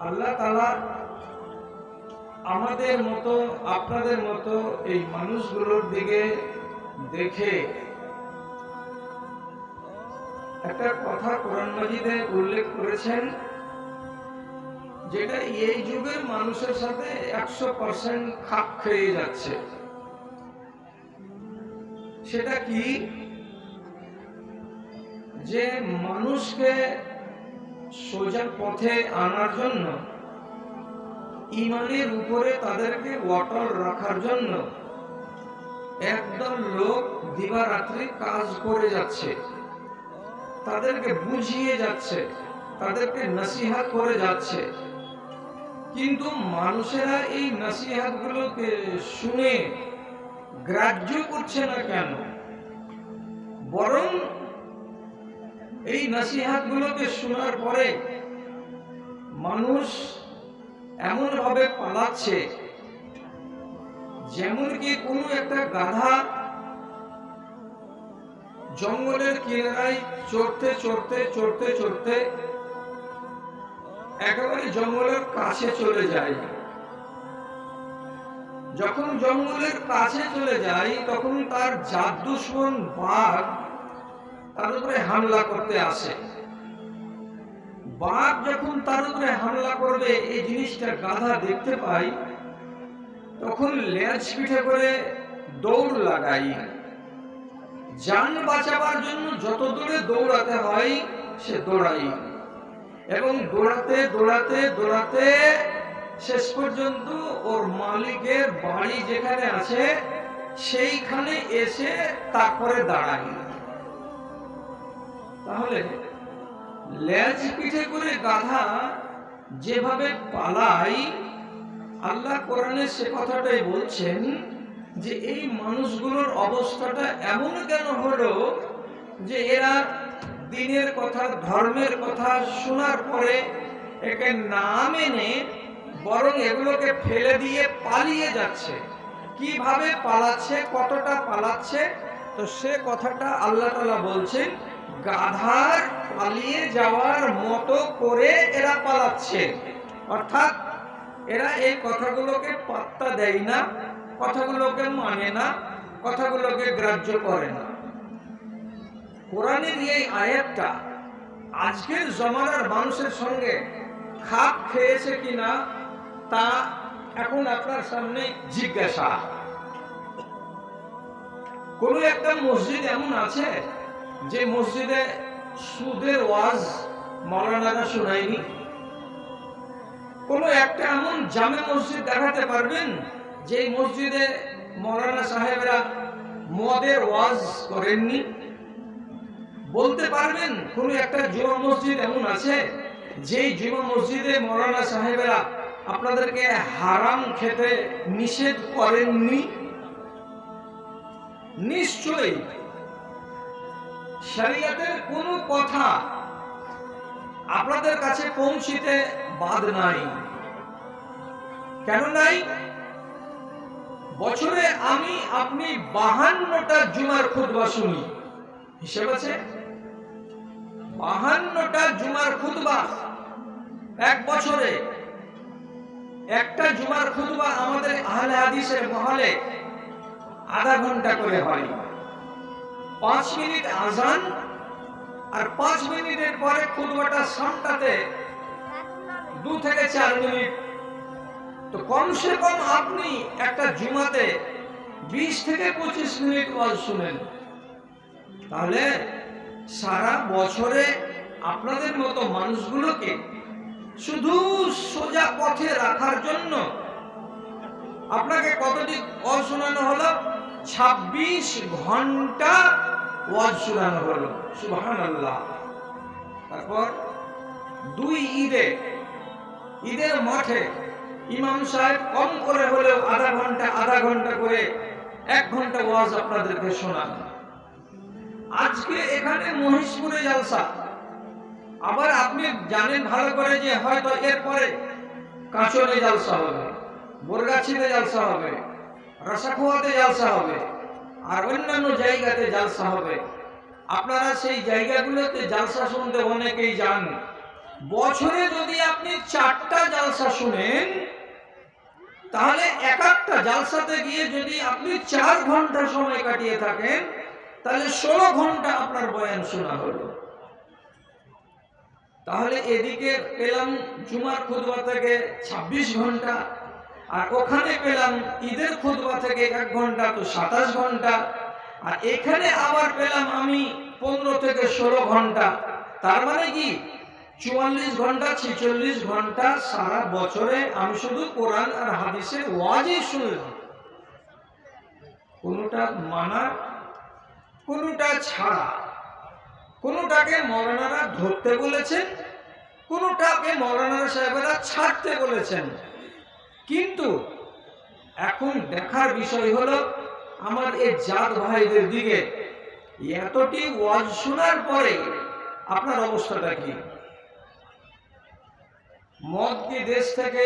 আল্লাহ তাআলা আমাদের মতো আপনাদের মতো এই মানুষগুলোর দিকে দেখে একটা কথা কোরআন মাজিদে উল্লেখ করেছেন, যেটা এই যুগের মানুষের সাথে 100% খাপ খেয়ে যাচ্ছে। সেটা কি? যে মানুষকে সোজা পথে আনার জন্য, ঈমানের উপরে তাদেরকে অটল রাখার জন্য একদল লোক দিবারাত্রি কাজ করে যাচ্ছে, তাদেরকে বুঝিয়ে যাচ্ছে, তাদেরকে নসিহত করে যাচ্ছে। কিন্তু মানুষেরা এই নসিহতগুলোকে শুনে গ্রাহ্য করছে না কেন? বরং এই নসিহতগুলোকে শোনার পরে মানুষ এমন ভাবে পালাচ্ছে যেমন কি কোনো একটা গাধা জঙ্গলের কিনারায় চড়তে চড়তে চড়তে চড়তে একেবারে জঙ্গলের কাছে চলে যায়। যখন জঙ্গলের কাছে চলে যায় তখন তার জাত দুশমন বাঘ তার উপরে হামলা করতে আসে। বাঘ যখন তার উপরে হামলা করবে এই জিনিসটা গাধা দেখতে পায়, তখন লেজ পিঠে করে দৌড় লাগাই। জান বাঁচাবার জন্য যত দূরে দৌড়াতে হয় সে দৌড়াই, এবং দৌড়াতে দৌড়াতে দৌড়াতে শেষ পর্যন্ত ওর মালিকের বাড়ি যেখানে আছে সেইখানে এসে তারপরে দাঁড়াই। তাহলে লেজ পিঠে করে গাধা যেভাবে পালাই, আল্লাহ কোরআনে সে কথাটাই বলছেন যে এই মানুষগুলোর অবস্থাটা এমন কেন হলো যে এরা দিনের কথা, ধর্মের কথা শোনার পরে একে না মেনে বরং এগুলোকে ফেলে দিয়ে পালিয়ে যাচ্ছে। কিভাবে পালাচ্ছে, কতটা পালাচ্ছে, তো সে কথাটা আল্লাহ তাআলা বলছেন, গাধার পালিয়ে যাওয়ার মতো করে এরা পালাচ্ছে। অর্থাৎ এরা এই কথাগুলোকে পাত্তা দেয় না, কথাগুলোকে মানে না, কথাগুলোকে গ্রাহ্য করে না। কোরআনের এই আয়াতটা আজকের জমানার মানুষের সঙ্গে খাপ খেয়েছে কিনা তা এখন আপনার সামনে জিজ্ঞাসা। কোন একটা মসজিদ এমন আছে যে মসজিদে সুদের ওয়াজ মাওলানারা শোনায়নি? কোন একটা এমন জামে মসজিদ দেখাতে পারবেন যে মসজিদে মাওলানা সাহেবরা মদের ওয়াজ করেননি? বলতে পারবেন কোন একটা জুমা মসজিদ এমন আছে যেই জুমা মসজিদে মাওলানা সাহেবরা আপনাদেরকে হারাম খেতে নিষেধ করেননি? নিশ্চয়ই শরীয়তের কোন কথা আপনাদের কাছে পৌঁছিতে বাদ নাই। কেন নাই? বছরে আমি আপনি 52টা জুমার খুতবা শুনি, হিসেব আছে? 52টা জুমার খুতবা এক বছরে। একটা জুমার খুতবা আমাদের আহলে হাদিসের মহলে আধা ঘন্টা করে হয়। 5 মিনিট আজান আর 5 মিনিটের পরে খুতবাটা সামটাতে 2 থেকে 4 মিনিট। তো কমসে কম আপনি একটা জুমাতে 20 থেকে 25 মিনিট ওয়াজ শুনেন। তাহলে সারা বছরে আপনাদের মতো মানুষগুলোকে শুধু সোজা পথে রাখার জন্য আপনাকে কতটি ওয়াজ শোনানো হলো? 26 ঘন্টা ওয়াজ শোনানো হলো। সুবহানাল্লাহ। তারপর 2 ঈদের মাঠে ইমাম সাহেব কম করে হলেও আধা ঘন্টা করে 1 ঘন্টা ওয়াজ আপনাদেরকে শোনান। আজকে এখানে মহিষপুরে জলসা, আবার আপনি জানেন ভালো করে যে হয়তো এরপরে কাঁচরে জলসা হবে, বরগাছিতে জলসা হবে, রসাখোয়াতে জলসা হবে, আর অন্যান্য জায়গাতে জলসা হবে। আপনারা সেই জায়গাগুলোতে জলসা শুনতে অনেকেই যান, বছরে যদি আপনি 4টা জালসা শুনেন, তাহলে এক একটা জালসাতে গিয়ে যদি আপনি 4 ঘন্টা সময় কাটিয়ে থাকেন, তাহলে 16 ঘন্টা আপনার বয়ান শোনা হলো। তাহলে এদিকে পেলাম জুমার খুতবা থেকে 26 ঘন্টা, আর ওখানে পেলাম ঈদের খুতবা থেকে 1 ঘন্টা, তো 27 ঘন্টা, আর এখানে আবার পেলাম আমি 15 থেকে 16 ঘন্টা। তার মানে কি 44 ঘন্টা 46 ঘন্টা সারা বছরে আমি শুধু কোরআন আর হাদিসের ওয়াজই শুনলাম। কোনটা মানা, কোনটা ছাড়া, কোনটাকে মৌলানারা ধরতে বলেছেন, কোনটাকে মৌলানা সাহেবেরা ছাড়তে বলেছেন। কিন্তু এখন দেখার বিষয় হলো আমার এই জাত ভাইদের দিকে এতটি ওয়াজ শোনার পরে আপনার অবস্থাটা কি? মদ কি দেশ থেকে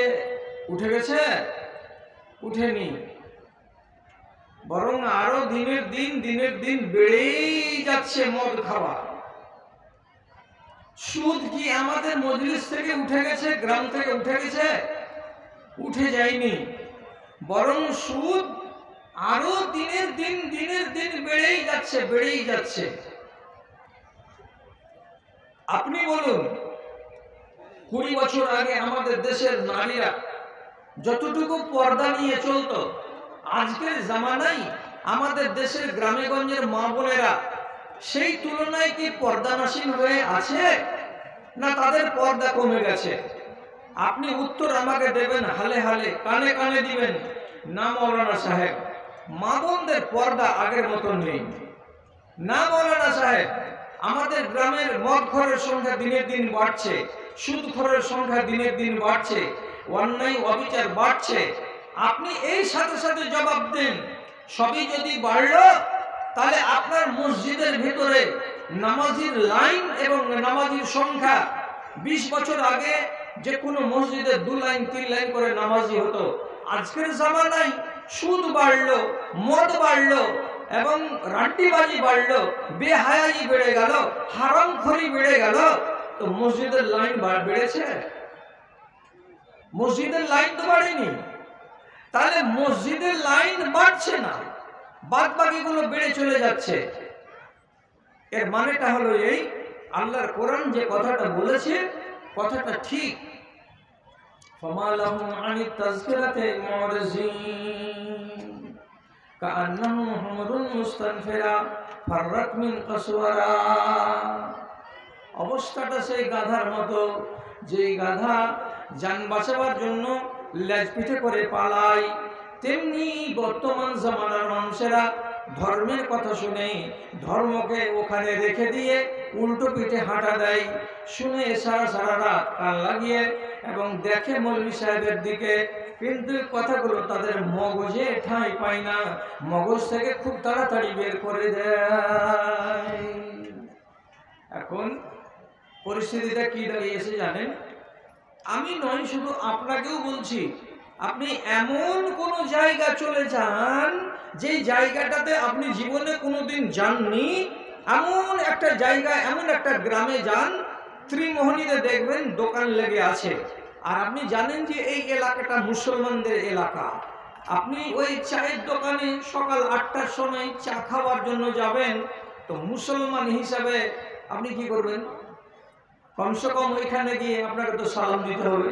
উঠে গেছে? উঠেনি, বরং আরো দিনের দিন বেড়েই যাচ্ছে মদ খাওয়া। সুদ কি আমাদের মজলিস থেকে উঠে গেছে, গ্রাম থেকে উঠে গেছে? উঠে যায়নি, বরং সুদ আরো দিনের দিন বেড়েই যাচ্ছে। আপনি বলুন, 20 বছর আগে আমাদের দেশের নারীরা যতটুকু পর্দা নিয়ে চলতো, আজকের জামানায় আমাদের দেশের গ্রামে গঞ্জের মা বোনেরা সেই তুলনায় কি পর্দানাসীন হয়ে আছে, না তাদের পর্দা কমে গেছে? আপনি উত্তর আমাকে দেবেন হালে হালে, কানে কানে দিবেন, না মৌলানা সাহেব, মা বোনদের পর্দা আগের মতো নেই। না মৌলানা সাহেব, আমাদের গ্রামের মদখোরের সংখ্যা দিনের দিন বাড়ছে, সুদখোরের সংখ্যা দিনের দিন বাড়ছে, অন্যায় অবিচার বাড়ছে। আপনি এই সাথে সাথে জবাব দেন, সবই যদি বাড়লো, তাহলে আপনার মসজিদের ভিতরে নামাজির লাইন এবং নামাজির সংখ্যা 20 বছর আগে যে কোনো মসজিদে 2 লাইন 3 লাইন করে নামাজি হতো। আজকের জামানায় সুদ বাড়লো, মদ বাড়লো এবং রাড্ডিবাজি বাড়লো, বেহায়াই বেড়ে গেল, হারামখোরি বেড়ে গেল, তো মসজিদের লাইন বেড়েছে? মসজিদের লাইন তো বাড়েনি। তাহলে মসজিদের লাইন বাড়ছে না, বাদ বাকিগুলো বেড়ে চলে যাচ্ছে। এর মানেটা হলো এই, আল্লাহর কোরআন যে কথাটা বলেছে কথাটা ঠিক। ফামা লাহুম আনিত তাযকিরাতি মুরিজিন কাআন্নাহুম হুমরুন মুস্তানফিরা ফাররাত মিন কাসওয়ারা। অবস্থাটা সেই গাধার মতো, যেই গাধা জান বাঁচাবার জন্য লেজ পিঠে করে পালায়। তেমনি বর্তমান জামানার মানুষেরা ধর্মের কথা শুনে ধর্মকে ওখানে রেখে দিয়ে উল্টো পিঠে হাঁটা দেয়। শুনে সারা রাত কান লাগিয়ে এবং দেখে মৌলভী সাহেবের দিকে, কিন্তু কথাগুলো তাদের মগজে ঠাঁই পায় না, মগজ থেকে খুব তাড়াতাড়ি বের করে দেয়। এখন পরিস্থিতিটা কি দাঁড়িয়েছে জানেন? আমি নয়, শুধু আপনাকেও বলছি, আপনি এমন কোন জায়গা চলে যান যে জায়গাটাতে আপনি জীবনে কোনোদিন যাননি, এমন একটা জায়গা, এমন একটা গ্রামে যান, ত্রিমোহনীতে দেখবেন দোকান লেগে আছে, আর আপনি জানেন যে এই এলাকাটা মুসলমানদের এলাকা। আপনি ওই চায়ের দোকানে সকাল 8টার সময় চা খাওয়ার জন্য যাবেন, তো মুসলমান হিসাবে আপনি কি করবেন? কমসে কম ওইখানে গিয়ে আপনাকে তো সালাম দিতে হবে,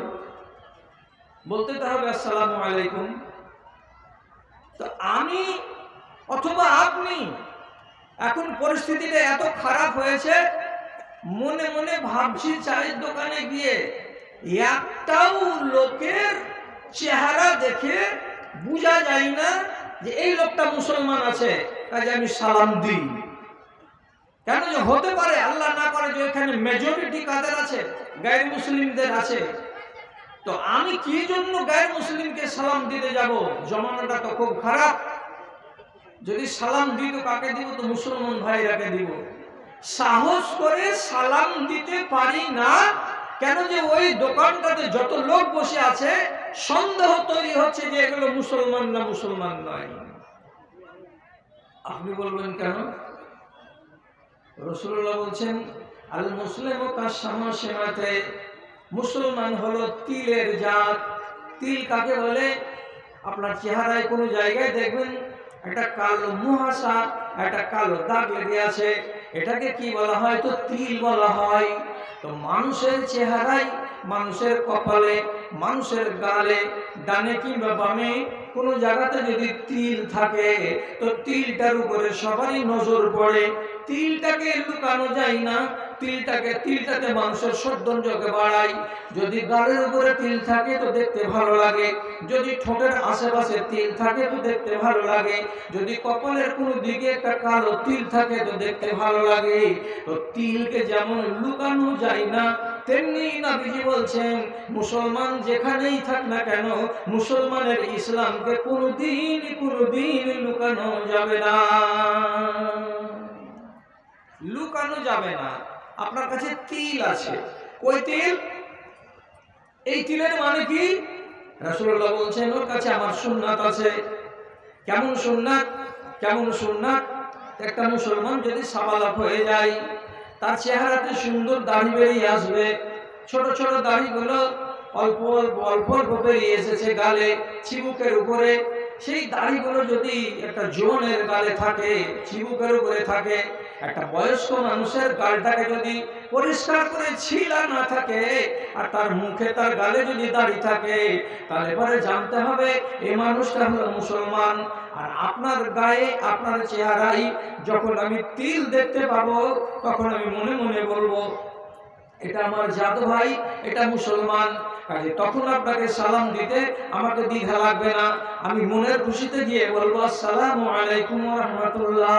বলতে তো হবে আসসালামু আলাইকুম। তো আমি অথবা আপনি, এখন পরিস্থিতিটা এত খারাপ হয়েছে, মনে মনে ভাবছি চায়ের দোকানে গিয়ে একটাও লোকের চেহারা দেখে বোঝা যায় না যে এই লোকটা মুসলমান আছে, কাজে আমি সালাম দিই। কেন যে হতে পারে, আল্লাহ না করে, যে এখানে মেজরিটি কাদের আছে? গায়ের মুসলিমদের আছে। তো আমি কি জন্য গায়ের মুসলিমকে সালাম দিতে যাব? জমানাটা তো খুব খারাপ। যদি সালাম দিই তো কাকে দিব? তো মুসলমান ভাইরাকে দিব। সাহস করে সালাম দিতে পারি না, কেন যে ওই দোকানটাতে যত লোক বসে আছে সন্দেহ তৈরি হচ্ছে যে এগুলো মুসলমান না মুসলমান নয়। আপনি বলবেন কেন? রাসূলুল্লাহ বলছেন, আল মুসলিমু কাশামাশিমাতে মুসলমান হলো তিলের জাত। তিল কাকে বলে? আপনার চেহারায় কোনো জায়গায় দেখবেন একটা কালো মুহাসা, একটা কালো দাগ লেগে আছে, এটাকে কি বলা হয়? তো তিল বলা হয়। তো মানুষের চেহারায়, মানুষের কপালে, মানুষের গালে, ডানে কিংবা বামে কোনো জায়গাতে যদি তিল থাকে, তো তিলটার উপরে সবারই নজর পড়ে। তিলটাকে লুকানো যায় না, তিলটাতে মানুষের সৌন্দর্যকে বাড়ায়। যদি গালের উপরে তিল থাকে তো দেখতে ভালো লাগে, যদি ঠোঁটের আশেপাশে তিল থাকে তো দেখতে ভালো লাগে, যদি কপালের কোনো দিকে একটা কালো তিল থাকে তো দেখতে ভালো লাগে। তো তিলকে যেমন লুকানো যায় না, তেমনি নবীজি বলছেন মুসলমান যেখানেই থাক না কেন, মুসলমানের ইসলামকে কোনোদিন লুকানো যাবে না, লুকানো যাবে না। আপনার কাছে তিল আছে, ওই তিল, এই তিলের মানে কি? রাসূলুল্লাহ বলছেন ওর কাছে আমার সুন্নাত আছে। কেমন সুন্নাত? কেমন সুন্নাত? একটা মুসলমান যদি সাবালক হয়ে যায়, তার চেহারাতে সুন্দর দাড়ি বেরিয়ে আসবে, ছোট ছোট দাড়িগুলো অল্প অল্প অল্প অল্প বেরিয়ে এসেছে গালে, চিবুকের উপরে। সেই দাড়িগুলো যদি একটা জোয়ানের গালে থাকে, চিবুকের উপরে থাকে, একটা বয়স্ক মানুষের গালটাকে যদি পরিষ্কার করে ছিলা না থাকে, আর তার মুখে তার গালে যদি দাড়ি থাকে, তাহলে পরে জানতে হবে এই মানুষটা হলো মুসলমান। আর আপনার গায়ে, আপনার চেহারায় যখন আমি তিল দেখতে পাবো, তখন আমি মনে মনে বলবো এটা আমার জাত ভাই, এটা মুসলমান। কাজে তখন আপনাকে সালাম দিতে আমাকে দ্বিধা লাগবে না, আমি মনের খুশিতে গিয়ে বলবো আসসালামু আলাইকুম ওয়া রাহমাতুল্লাহ।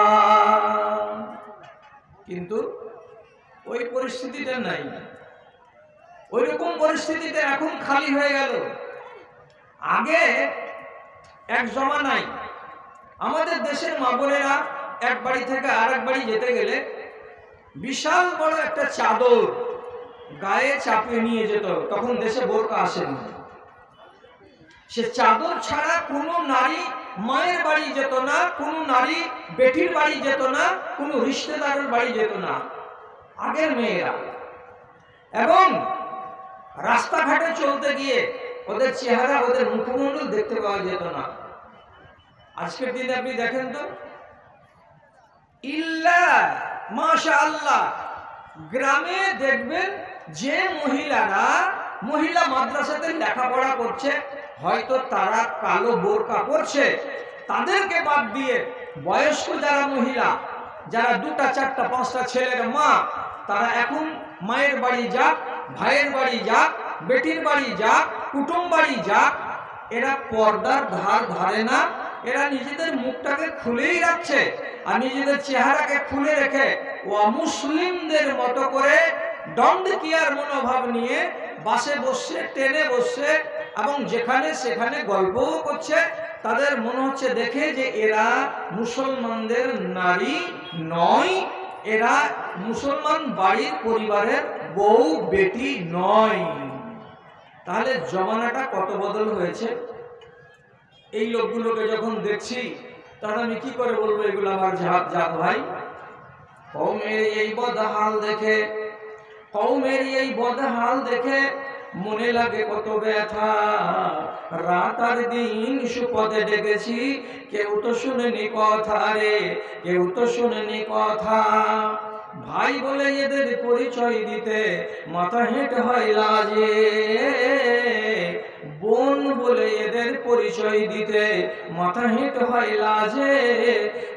কিন্তু ওই পরিস্থিতিটা নাই, ওই রকম পরিস্থিতিটা এখন খালি হয়ে গেল। আগে এক জমানায় আমাদের দেশের মা বোনেরা এক বাড়ি থেকে আরেক বাড়ি যেতে গেলে বিশাল বড় একটা চাদর গায়ে চাপিয়ে নিয়ে যেত। তখন দেশে বোরকা আসেনি। সে চাদর ছাড়া কোনো নারী মায়ের বাড়ি যেত না, কোনো নারী বেটির বাড়ি যেত না, কোনো রিশতেদারের বাড়ি যেত না আগের মেয়েরা। এবং রাস্তাঘাটে চলতে গিয়ে ওদের চেহারা, ওদের মুখমণ্ডল দেখতে পাওয়া যেত না। আজকের দিনে আপনি দেখেন তো, ইল্লা মাশাআল্লাহ গ্রামে দেখবেন যে মহিলারা মহিলা মাদ্রাসাতে লেখাপড়া করছে, হয়তো তারা কালো বোরকা পরছে, তাদেরকে বাদ দিয়ে বয়স্ক যারা মহিলা, যারা দুটা চারটা পাঁচটা ছেলের মা, তারা এখন মায়ের বাড়ি যাক, ভাইয়ের বাড়ি যাক, বেটির বাড়ি যাক, কুটুম বাড়ি যাক, এরা পর্দার ধার ধারে না। এরা নিজেদের মুখটাকে খুলেই রাখছে, আর নিজেদের চেহারাকে খুলে রেখে অমুসলিমদের মতো করে দণ্ডকিয়ার মনোভাব নিয়ে বাসে বসছে, ট্রেনে বসছে, এবং যেখানে সেখানে গল্পও করছে। তাদের মনে হচ্ছে দেখে যে এরা মুসলমানদের নারী নয়, এরা মুসলমান বাড়ির পরিবারের বউ বেটি নয়। তাহলে জমানাটা কত বদল হয়েছে। এই লোকগুলোকে যখন দেখছি, তখন আমি কি করে বলবো এগুলো আমার জাত ভাই? কওমের এই বদহাল দেখে, কওমের এই বদহাল দেখে মনে লাগে কত ব্যথা। রাত আর দিন সুপদে ডেকেছি, কেউ তো শুনেনি কথা রে, কেউ তো শুনেনি কথা। ভাই বলে এদের পরিচয় দিতে মাথা হেঁট হয় লাজে, বোন বলে এদের পরিচয় দিতে মাথা হেঁট হয় লাজে।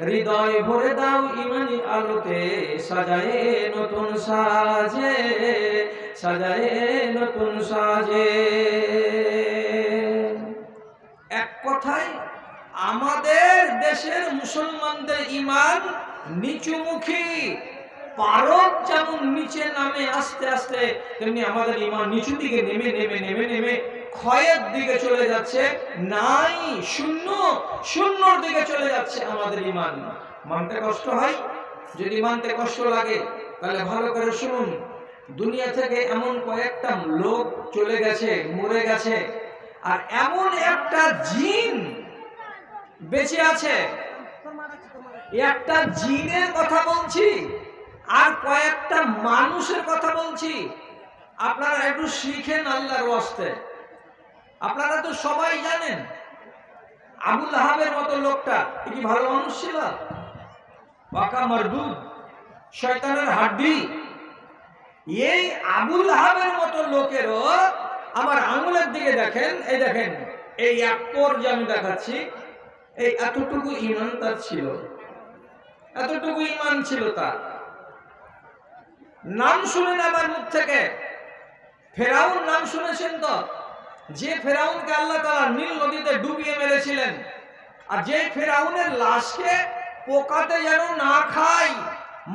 হৃদয় ভরে দাও ইমানি আলোতে, সাজায়ে নতুন সাজে, সাজায়ে নতুন সাজে। এক কথায় আমাদের দেশের মুসলমানদের ইমান নিচুমুখী। পারদ যেমন নিচে নামে আস্তে আস্তে, তেমনি আমাদের ইমান নিচু দিকে নেমে নেমে নেমে নেমে ক্ষয়ের দিকে চলে যাচ্ছে। নাই, শূন্য, শূন্যর দিকে চলে যাচ্ছে আমাদের ইমান। মানতে কষ্ট হয়? যদি মানতে কষ্ট লাগে তাহলে ভালো করে শুনুন। দুনিয়া থেকে এমন কয়েকটা লোক চলে গেছে, মরে গেছে, আর এমন একটা জিন বেঁচে আছে। একটা জিনের কথা বলছি, আর কয়েকটা মানুষের কথা বলছি। আপনারা একটু শিখেন আল্লাহর ওয়াস্তে। আপনারা তো সবাই জানেন আবুল আহাবের মতো লোকটা কি ভালো মানুষ ছিল? পাকা মারদুদ, শয়তানের হাড্ডি। এই আবুল আহাবের মতো লোকেরও আমার আঙুলের দিকে দেখেন, এই দেখেন, এই এক পর যে আমি দেখাচ্ছি, এই এতটুকু ঈমান তার ছিল, এতটুকু ঈমান ছিল তার। নাম শুনেন আমার মুখ থেকে, ফেরাউন নাম শুনেছেন তো? যে ফেরাউনকে আল্লাহ তাআলা নীল নদীতে ডুবিয়ে মেরেছিলেন, আর যে ফেরাউনের লাশকে পোকাতে যেন না খায়,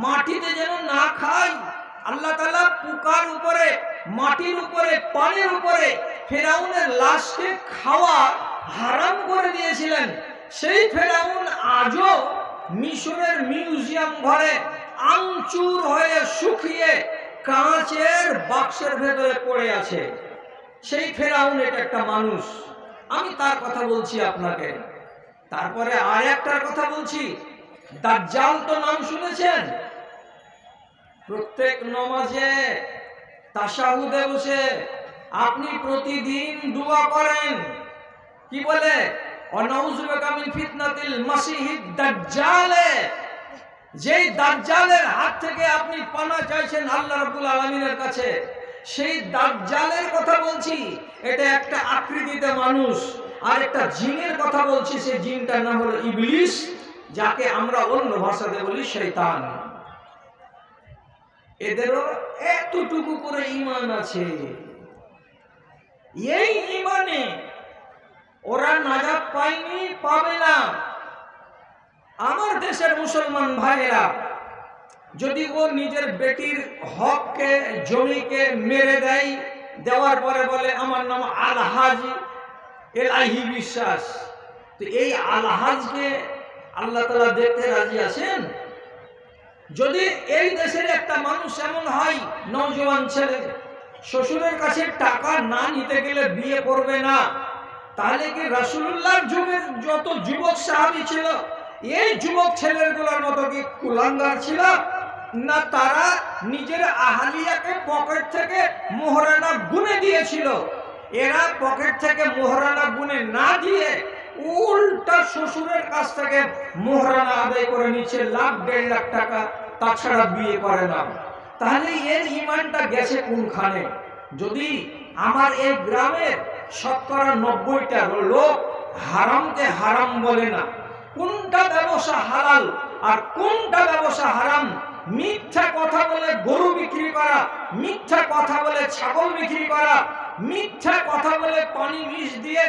মাটিতে যেন না খায়, আল্লাহ তাআলা পোকার উপরে, মাটির উপরে, পানির উপরে ফেরাউনের লাশকে খাওয়া হারাম করে দিয়েছিলেন। সেই ফেরাউন আজও মিশরের মিউজিয়াম ঘরে আমচুর হয়ে শুকিয়ে কাঁচের বাক্সের ভেতরে পড়ে আছে। সেই ফেরাউন এটা একটা মানুষ। আমি তার কথা বলছি আপনাকে। তারপরে আর একটার কথা বলছি, দাজ্জাল তো নাম শুনেছেন? প্রত্যেক নমাজে তাশাহুদে বসে আপনি প্রতিদিন দোয়া করেন, কি বলে? অনাউযু বিকা মিন ফিতনাতিল মাসিহিদ দাজ্জাল। যেই দাজ্জালের হাত থেকে আপনি পানা চাইছেন আল্লাহ রাব্বুল আলামিনের কাছে, সেই দাজ্জালের কথা বলছি। এটা একটা আকৃতিতে মানুষ, আর একটা জিনের কথা বলছি। সেই জিনটার নাম হলো ইবলিস, যাকে আমরা অন্য ভাষাতে বলি শয়তান। এদেরও এতটুকু করে ঈমান আছে। এই ঈমানে ওরা নাজাত পায়নি, পাবে না। আমার দেশের মুসলমান ভাইয়েরা যদি ও নিজের বেটির হককে, জমিকে মেরে দেয়, দেওয়ার পরে বলে আমার নাম আলহাজ এলাহি বিশ্বাস, তো এই আলহাজকে আল্লাহ তাআলা দেখতে রাজি আছেন? যদি এই দেশের একটা মানুষ এমন হয়, নওজোয়ান ছেলে শ্বশুরের কাছে টাকা না নিতে গেলে বিয়ে করবে না, তাহলে কি রাসূলুল্লাহর যুগের যত যুবক সাহাবী ছিল, এই যুবক ছেলেগুলোর মতো কি কুলাঙ্গার ছিল না? তারা নিজের আহলিয়াকে পকেট থেকে মোহরানা গুনে দিয়েছিল। এরা পকেট থেকে মোহরানা গুনে না দিয়ে উল্টা শ্বশুরের কাছ থেকে মোহরানা আদায় করে নিচ্ছে লাখ 1.5 লাখ টাকা, তাছাড়া বিয়ে করে না। তাহলে এর ঈমানটা গেছে কোনখানে? যদি আমার এই গ্রামের 90% লোক হারামকে হারাম বলে না, কোনটা ব্যবসা হালাল আর কোনটা ব্যবসা হারাম, মিথ্যা কথা বলে গরু বিক্রি করা, মিথ্যা কথা বলে ছাগল বিক্রি করা, মিথ্যা কথা বলে পানি মিশ দিয়ে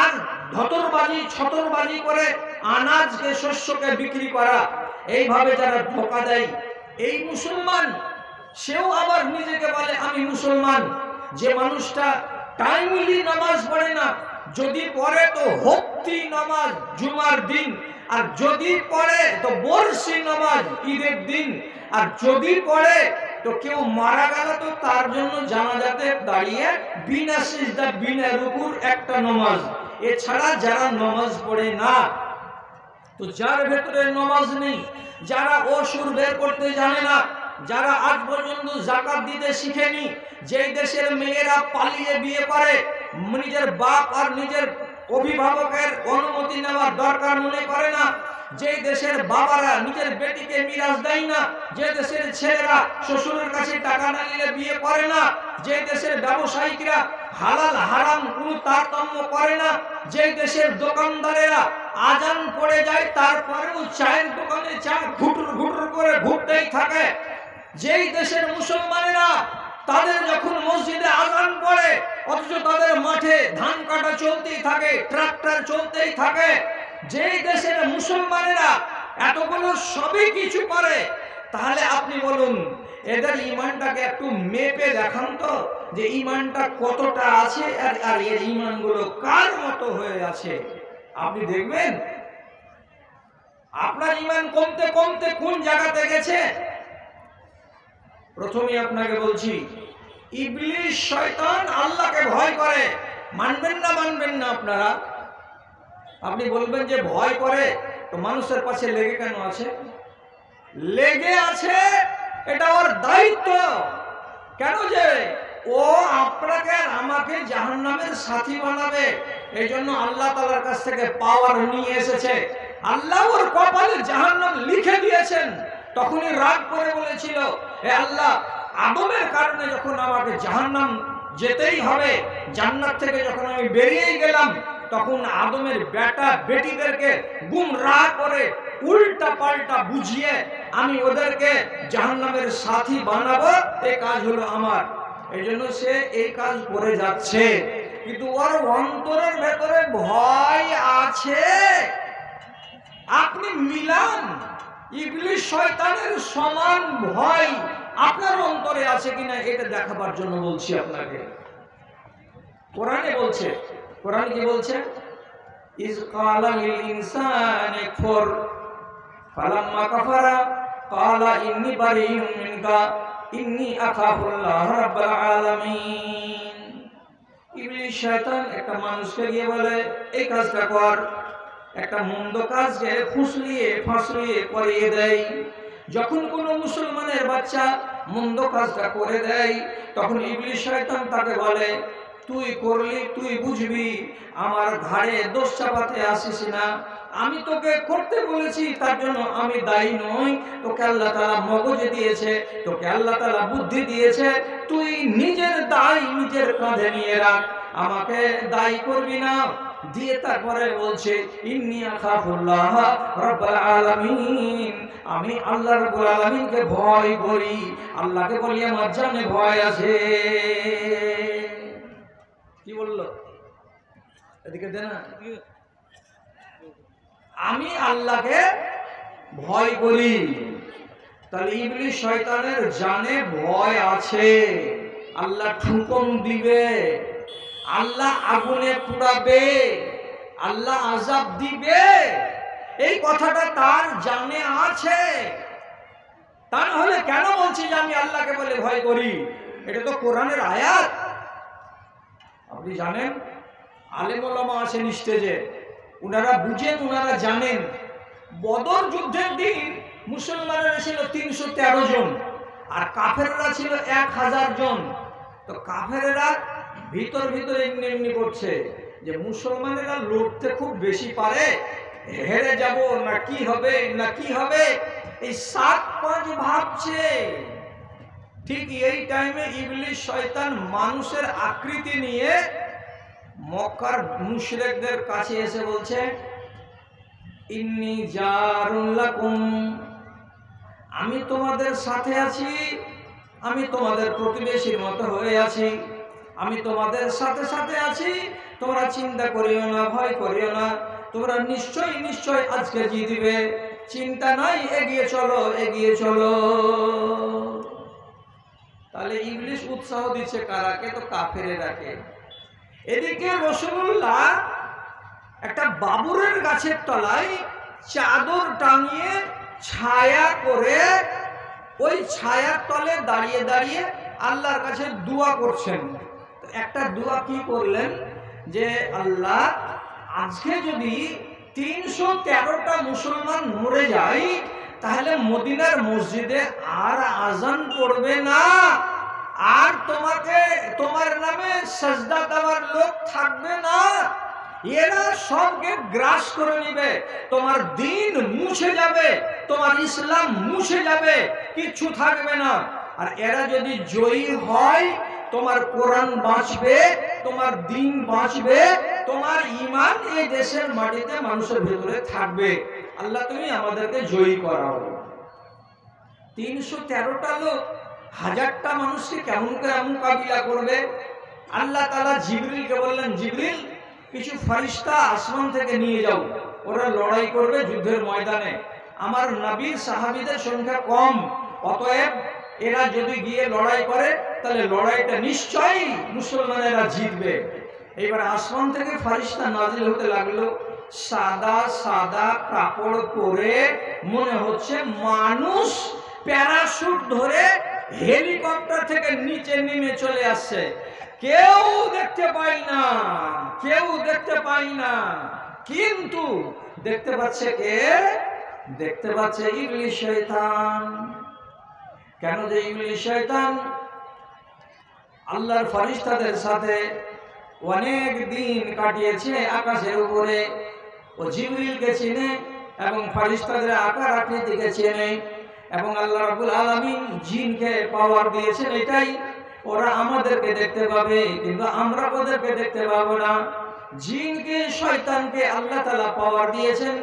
আর ধতরবাজি ছতরবাজি করে আনাজকে, শস্যকে বিক্রি করা, এইভাবে যারা ধোঁকা দেয়, এই মুসলমান সেও আবার নিজেকে বলে আমি মুসলমান। যে মানুষটা টাইমলি নামাজ পড়ে না, যদি পড়ে তো হক্তি নামাজ জুমার দিন, আর যদি পড়ে তো বর্ষি নামাজ ঈদের দিন, আর যদি পড়ে তো কেউ মারা গেল তো তার জন্য জানাজাতে দাঁড়িয়ে বিনা সিজদা বিনা রুকুর একটা নামাজ। এছাড়া যারা নামাজ পড়ে না, তো যার ভেতরে নামাজ নেই, যারা অসুর বের করতে জানে না, যারা আজ পর্যন্ত যাকাত দিতে শিখেনি, যেই দেশের মেয়েরা পালিয়ে বিয়ে করে, নিজের বাপ আর নিজের অভিভাবকের অনুমতি নেওয়ার দরকার মনে করে না, যে দেশের বাবারা নিজের বেটিকে মিরাজ দেয় না, যে দেশের ছেলেরা শ্বশুরের কাছে টাকা না নিলে বিয়ে করে না, যে দেশের ব্যবসায়িকরা হালাল হারাম কোনো তারতম্য করে না, যে দেশের দোকানদারেরা আজান পড়ে যায় তারপরেও চায়ের দোকানে চা ঘুটুর ঘুটুর করে ঘুরতেই থাকে, যেই দেশের মুসলমানেরা তাদের যখন মসজিদে আজান পড়ে অথচ তাদের মাঠে ধান কাটা চলতেই থাকে, ট্রাক্টর চলতেই থাকে, যেই দেশের মুসলমানেরা এতগুলো সবই কিছু করে, তাহলে আপনি বলুন এদের ঈমানটাকে একটু মেপে দেখান তো, যে ঈমানটা কতটা আছে আর এর ঈমানগুলো কার মতো হয়ে আছে। আপনি দেখবেন আপনার ঈমান কমতে কমতে কোন জায়গাতে গেছে। প্রথমে আপনাকে বলছি, ইবলিস শয়তান আল্লাহকে ভয় করে, মানবেন না আপনারা? আপনি বলবেন যে ভয় করে তো মানুষের পাশে লেগে কেন আছে? লেগে আছে, এটা ওর দায়িত্ব। কেন যে ও আপনাকে আর আমাকে জাহান্নামের সাথী বানাবে। এই জন্য আল্লাহ তাআলার কাছ থেকে পাওয়ার নিয়ে এসেছে। আল্লাহ ওর কপালে জাহান্নাম লিখে দিয়েছেন। তখনই রাগ করে বলেছিল, হে আল্লাহ, আদমের কারণে যখন আমাকে জাহান্নাম যেতেই হবে, জান্নাত থেকে যখন আমি বেরিয়ে গেলাম, তখন আদমের বেটা বেটিদেরকে গুমরাহ করে উল্টা পাল্টা বুঝিয়ে আমি ওদেরকে জাহান্নামের সাথী বানাবো, এই কাজ হলো আমার। এই জন্য সে এই কাজ করে যাচ্ছে, কিন্তু ওর অন্তরের ভেতরে ভয় আছে। আপনি মিলান, ইবলিস শয়তানের সমান ভয় আপনার অন্তরে আছে কিনা এটা দেখাবার জন্য বলছি আপনাকে। কোরআনে বলছে, কোরআন কি বলছে? ইজ ক্বালা লিল ইনসানি কুফর ফালাম্মা কাফারা ক্বালা ইন্নী বারিউম মিনকা ইন্নী আখাফুল্লাহ রাব্বাল আলামিন। ইবলিস শয়তান একটা মানুষকে গিয়ে বলে, এই কাজটা কর। একটা মন্দ কাজকে ফুসলিয়ে ফাসলিয়ে করিয়ে দেয়। যখন কোনো মুসলমানের বাচ্চা মন্দ কাজটা করে দেয়, তখন ইবলিস শয়তান তাকে বলে, তুই করলি তুই বুঝবি, আমার ঘাড়ে দোষ চাপাতে আসিস না। আমি তোকে করতে বলেছি, তার জন্য আমি দায়ী নই। তোকে আল্লাহ তাআলা মগজ দিয়েছে, তোকে আল্লাহ তাআলা বুদ্ধি দিয়েছে, তুই নিজের দায় নিজের কাঁধে নিয়ে রাখ, আমাকে দায়ী করবি না। দিয়ে তারপরে বলছে, ইন্নী আখাফুল্লাহ রাব্বাল আলামিন, আমি আল্লাহ রাব্বুল আলামিনকে ভয় করি। আল্লাহকে বলি আমার জানে ভয় আছে। কি বললো? এদিকে দে না। আমি আল্লাহকে ভয় করি। তাহলে ইবলিস শয়তানের জানে ভয় আছে। আল্লাহ হুকুম দিবে, আল্লাহ আগুনে পুড়াবে, আল্লাহ আযাব দিবে, এই কথাটা তার জানে আছে। তা না হলে কেন বলছি যে আমি আল্লাহকে বলে ভয় করি? এটা তো কোরআনের আয়াত। আপনি জানেন, আলেম ওলামা আছেন স্টেজে, উনারা বুঝেন, উনারা জানেন। বদর যুদ্ধের দিন মুসলমানরা ছিল 313 জন আর কাফেররা ছিল 1000 জন। তো কাফেররা ভিতর ভিতর এমনি করছে যে মুসলমানেরা লড়তে খুব বেশি পারে, হেরে যাব না কি হবে না কি হবে, এই 7-5 ভাবছে। ঠিক এই টাইমে ইবলিস শয়তান মানুষের আকৃতি নিয়ে মক্কার মুশরিকদের কাছে এসে বলছে, ইন্নী জারুল লাকুম, আমি তোমাদের সাথে আছি, আমি তোমাদের প্রতিবেশীর মতো হয়ে আছি, আমি তোমাদের সাথে সাথে আছি, তোমরা চিন্তা করিও না, ভয় করিও না, তোমরা নিশ্চয় নিশ্চয় আজকে জিতবে, চিন্তা নাই, এগিয়ে চলো এগিয়ে চলো। তাহলে ইবলিস উৎসাহ দিচ্ছে কারাকে? তো কাফেরেরাকে। এদিকে রাসূলুল্লাহ একটা বাবুরের গাছের তলায় চাদর টাঙিয়ে ছায়া করে ওই ছায়ার তলে দাঁড়িয়ে দাঁড়িয়ে আল্লাহর কাছে দোয়া করছেন। একটা দোয়া কি করলেন যে, আল্লাহ, আজকে যদি 313টা মুসলমান মরে যায়, তাহলে মদিনার মসজিদে আর আজান পড়বে না, আর তোমার নামে সাজদা দেওয়ার লোক থাকবে না, এরা সবকে গ্রাস করে নিবে, তোমার দ্বীন মুছে যাবে, তোমার ইসলাম মুছে যাবে, কিচ্ছু থাকবে না। আর এরা যদি জয়ী হয়, তোমার কোরআন বাঁচবে, তোমার দ্বীন বাঁচবে, তোমার ঈমান এই দেশের মাটিতে মানুষের ভেতরে থাকবে। আল্লাহ, তুমি আমাদেরকে জয়ী করাও। 313টা লোক 1000টা মানুষকে কেমন করে মোকাবিলা করবে? আল্লাহ তাআলা জিবরিলকে বললেন, জিবরিল, কিছু ফেরেশতা আসমান থেকে নিয়ে যাও, ওরা লড়াই করবে যুদ্ধের ময়দানে। আমার নবীর সাহাবীদের সংখ্যা কম, অতএব এরা যদি গিয়ে লড়াই করে তাহলে লড়াইটা নিশ্চয়ই মুসলমানেরা জিতবে। এবার আসমান থেকে ফেরেশতা নাজিল হতে লাগলো, সাদা সাদা কাপড় পরে, মনে হচ্ছে মানুষ প্যারাশুট ধরে হেলিকপ্টার থেকে নিচে নেমে চলে আসছে। কেউ দেখতে পাই না, কেউ দেখতে পাই না, কিন্তু দেখতে পাচ্ছে কে? দেখতে পাচ্ছে ইবলিস শয়তান। কেন যে ইবলিস শয়তান আল্লাহর ফেরেশতাদের সাথে অনেক দিন কাটিয়েছে আকাশের উপরে। ও জিবরিলকে চেনে এবং ফেরেশতাদের আকার আকৃতিকে চেনে, এবং আল্লাহ রাব্বুল আলামিন জিনকে পাওয়ার দিয়েছেন এটাই, ওরা আমাদেরকে দেখতে পাবে কিন্তু আমরা ওদেরকে দেখতে পাবো না। জিনকে শয়তানকে আল্লাহ তাআলা পাওয়ার দিয়েছেন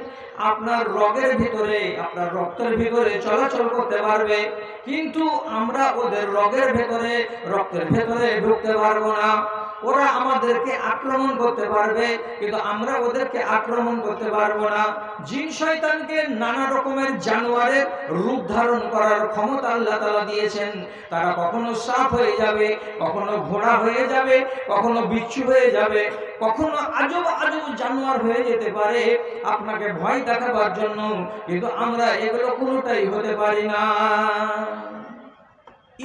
আপনার রগের ভিতরে, আপনার রক্তের ভিতরে চলাচল করতে পারবে, কিন্তু আমরা ওদের রগের ভেতরে, রক্তের ভেতরে ঢুকতে পারবো না। ওরা আমাদেরকে আক্রমণ করতে পারবে কিন্তু আমরা ওদেরকে আক্রমণ করতে পারবো না। জিন শয়তানকে নানা রকমের জানোয়ারের রূপ ধারণ করার ক্ষমতা আল্লাহ তাআলা দিয়েছেন। তারা কখনো সাপ হয়ে যাবে, কখনো ঘোড়া হয়ে যাবে, কখনো বিচ্ছু হয়ে যাবে, কখনো আজব আজব জানোয়ার হয়ে যেতে পারে আপনাকে ভয় দেখাবার জন্য, কিন্তু আমরা এগুলো কোনোটাই হতে পারি না।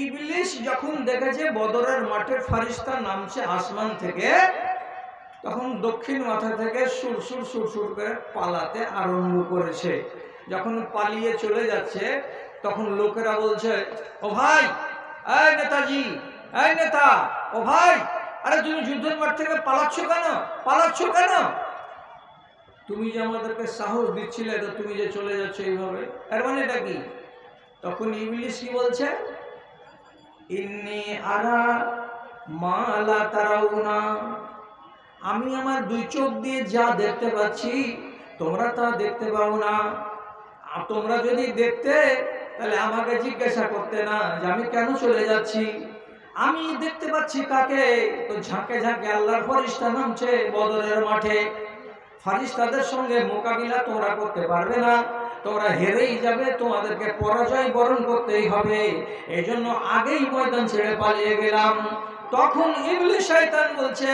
ইবলিস যখন দেখেছে বদরের মাঠে ফেরেশতা নামছে আসমান থেকে, তখন দক্ষিণ মাথা থেকে সুরসুর সুরসুর করে পালাতে আরম্ভ করেছে। যখন পালিয়ে চলে যাচ্ছে তখন লোকেরা বলছে, ও ভাই, এই নেতাজি, এই নেতা, ও ভাই, আরে তুমি যুদ্ধের মাঠ থেকে পালাচ্ছ কেন, পালাচ্ছ কেন? তুমি যে আমাদেরকে সাহস দিচ্ছিলে, তো তুমি যে চলে যাচ্ছ এইভাবে, এর মানে এটা কি? তখন ইবলিস কি বলছে, ইন্নী আরা মা লা তারাউনা, আমি আমার দুই চোখ দিয়ে যা দেখতে পাচ্ছি তোমরা তা দেখতে পাও না। আর তোমরা যদি দেখতে তাহলে আমাকে জিজ্ঞাসা করতে না যে আমি কেন চলে যাচ্ছি। আমি দেখতে পাচ্ছি কাকে? তো ঝাঁকে ঝাঁকে আল্লাহর ফেরেশতা নামছে বদরের মাঠে। ফেরেশতাদের সঙ্গে মোকাবিলা তোমরা করতে পারবে না, তোমরা হেরেই যাবে, তোমাদেরকে পরাজয় বরণ করতেই হবে। এই জন্য আগেই ময়দান ছেড়ে পালিয়ে গেলাম। তখন ইবলিস শয়তান বলছে,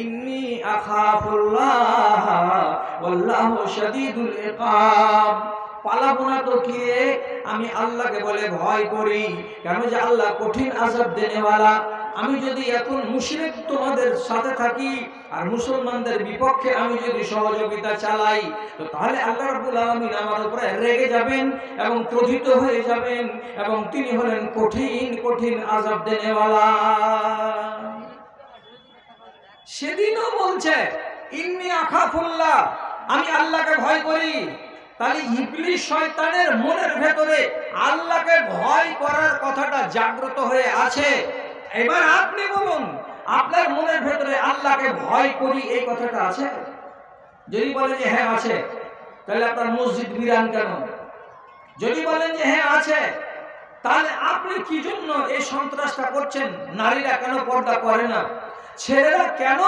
ইন্নী আখাফুল্লাহ ওয়াল্লাহু শাদীদুল ইকাব, পালাবো না তো কি, আমি আল্লাহকে বলে ভয় করি, কেন যে আল্লাহ কঠিন আযাব দেনেওয়ালা। আমি যদি এখন মুশরিক তোমাদের সাথে থাকি আর মুসলমানদের বিপক্ষে আমি যদি সহযোগিতা চালাই, তো তাহলে আল্লাহ রাব্বুল আলামিন আমার উপরে রেগে যাবেন এবং ক্রোধিত হয়ে যাবেন, এবং তিনি হলেন কঠিন কঠিন আযাব দেনেওয়ালা। সেদিনও বলছে ইন্নী আখাফুল্লাহ, আমি আল্লাহকে ভয় করি। তাহলে ইবলিস শয়তানের মনের ভেতরে আল্লাহকে ভয় করার কথাটা জাগ্রত হয়ে আছে। এবার আপনি বলুন, আপনার মনের ভেতরে আল্লাহকে ভয় করি এই কথাটা আছে? যদি বলেন যে হ্যাঁ আছে, তাহলে আপনার মসজিদ বিরান কেন? যদি বলেন যে হ্যাঁ আছে, তাহলে আপনি কি জন্য এই সন্ত্রাসটা করছেন? নারীরা কেন পর্দা করে না? ছেলেরা কেন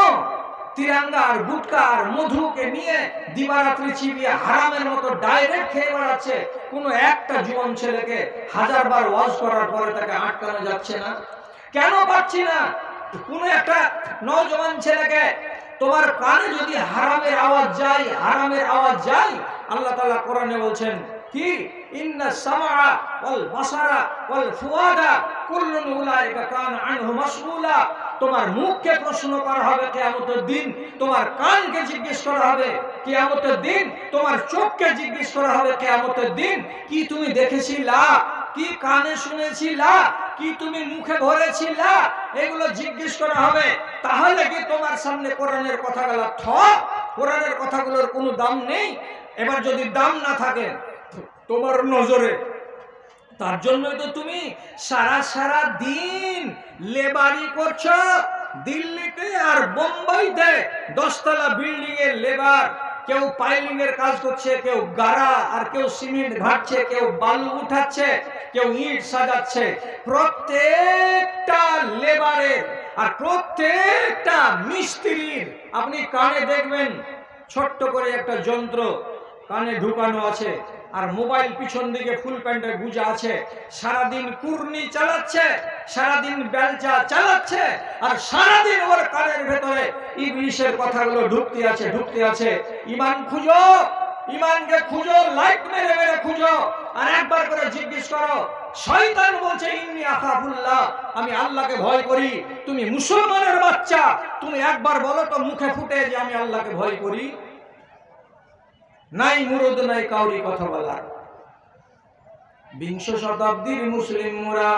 তিরঙ্গা আর গুটকা আর মধুকে নিয়ে দিবারাত্রি চিবিয়ে হারামের মতো ডাইরেক্ট খেয়ে বেড়াচ্ছে? কোনো একটা জুয়ান ছেলেকে 1000 বার ওয়াজ করার পরে তাকে আটকানো যাচ্ছে না? কেন পাচ্ছি না? কোনো একটা নওজওয়ান ছেলেকে তোমার কানে যদি হারামের আওয়াজ যায়, হারামের আওয়াজ যায়, আল্লাহ তাআলা কোরআনে বলছেন কি, ইন্না সামআ ওয়াল বাসারা ওয়াল ফুআদা কুল্লুন উলাইকা কানা আনহু মাসউলা, তোমার মুখকে প্রশ্ন করা হবে কিয়ামতের দিন, তোমার কানকে জিজ্ঞেস করা হবে কিয়ামতের দিন, তোমার চোখকে জিজ্ঞেস করা হবে কিয়ামতের দিন, কি তুমি দেখেছিলা, কি কানে শুনেছিলা, কি তুমি মুখে ভরেছিলা, এগুলো জিজ্ঞেস করা হবে। তাহলে কি তোমার সামনে কোরআনের কথাগুলো কোরআনের কথাগুলোর কোনো দাম নেই? এবার যদি দাম না থাকে তোমার নজরে, তার জন্য তো তুমি সারা দিন লেবারি করছো। দিল্লিতে আর বোম্বাইতে 10 তলা বিল্ডিং এর লেবার, কেউ পাইলিং এর কাজ করছে, কেউ গাড়া আর কেউ সিমেন্ট ঘাটছে, কেউ বালু উঠাচ্ছে, কেউ ইট সাজাচ্ছে। প্রত্যেকটা লেবারের আর প্রত্যেকটা মিস্ত্রির আপনি কানে দেখবেন ছোট্ট করে একটা যন্ত্র কানে ঢুকানো আছে, আর মোবাইল পিছন দিকে ফুল প্যান্টে গুজা আছে। সারাদিন কুর্নি চালাচ্ছে, সারাদিন বেলচা চালাচ্ছে, আর সারাদিন ওর কানের ভেতরে ইবলিশের কথাগুলো ঢুকতে আছে। ঈমান খুঁজো, ঈমানকে খুঁজো, লাইট মেরে মেরে খুঁজো, আর একবার করে জিজ্ঞেস করো। শয়তান বলছে ইন্নী আখাফুল্লাহ, আমি আল্লাহকে ভয় করি। তুমি মুসলমানের বাচ্চা, তুমি একবার বলো তো মুখে ফুটে যে আমি আল্লাহকে ভয় করি। নাই মুরদ নাই কাউরি কথা বলার। 20 শতাব্দীর মুসলিম মোরা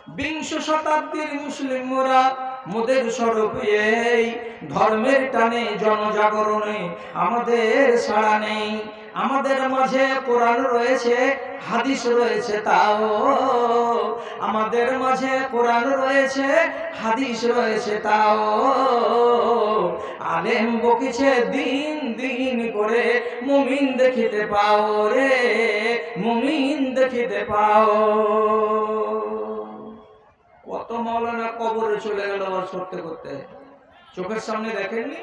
বিংশ শতাব্দীর মুসলিম মোরা মোদের স্বরূপ এই ধর্মের টানে জনজাগরণে আমাদের সাড়া নেই। আমাদের মাঝে কোরআন রয়েছে, হাদিস রয়েছে, তাও আমাদের মাঝে কোরআন রয়েছে, হাদিস রয়েছে, তাও আলেম বকিছে দিন দিন করে, মুমিন দেখিতে পাও রে, মুমিন দেখিতে পাও। কত মাওলানা কবরে চলে গেল ওয়াজ করতে করতে, চোখের সামনে দেখেননি?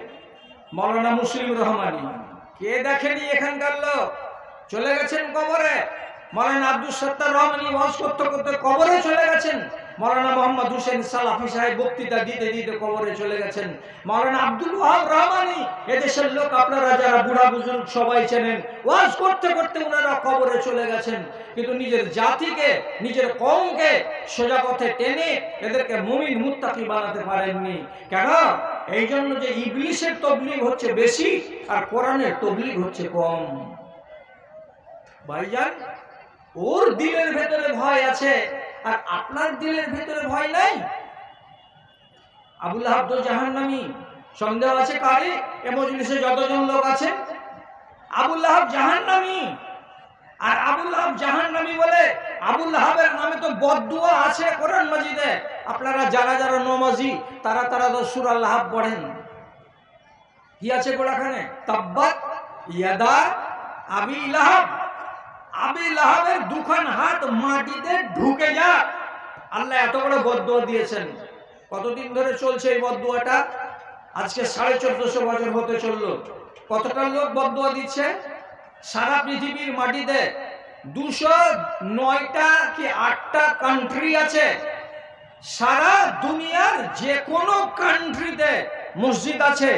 মাওলানা মুসলিম রহমানী কে দেখেনি? এখানকার লোক চলে গেছেন কবরে। মাওলানা আব্দুল সত্তার রহমানী ওয়াজ করতে করতে কবরে চলে গেছেন। মাওলানা মোহাম্মদ হোসেন সালাফি সাহেব বক্তৃতা দিতে দিতে কবরে চলে গেছেন। মাওলানা আব্দুল ওয়াহাব রহমানী, এদেশের লোক আপনারা যারা বুড়া বুজুর্গ সবাই চেনেন, ওয়াজ করতে করতে ওনারা কবরে চলে গেছেন। কিন্তু নিজের জাতিকে, নিজের কওমকে সোজা পথে টেনে এদেরকে মুমিন মুত্তাকি বানাতে পারেননি। কেন? এই জন্য যে ইবলিসের তবলিগ হচ্ছে বেশি আর কোরআনের তবলিগ হচ্ছে কম। ভাইজান, ওর দিলের ভেতরে ভয় আছে আর আপনার দিলের ভেতরে ভয় নাই। আবু লাহাব তো জাহান্নামী, সন্দেহ আছে কারে? এ মজলিসে যতজন লোক আছে, আবু লাহাব জাহান্নামী। আর আবু লাহাব জাহান্নামী বলে আবু লাহাবের নামে তো বদদুয়া আছে কোরআন মাজিদে। আপনারা যারা যারা নমাজি তারা তারা তো সূরা লাহাব পড়েন। কি আছে কোরআনে? তাব্বাত ইয়াদা আবি লাহাব, আবি লাহাবের দুখান হাত মাটিতে ঢুকে যাক। আল্লাহ এত বড় বদদুয়া দিয়েছেন। কতদিন ধরে চলছে এই বদদুয়াটা? আজকে 1450 বছর হতে চললো। কতটা লোক বদদুয়া দিচ্ছে? সারা পৃথিবীর মাটিতে 209টা কি 8টা কান্ট্রি আছে। সারা দুনিয়ার যে কোনো কান্ট্রিতে মসজিদ আছে,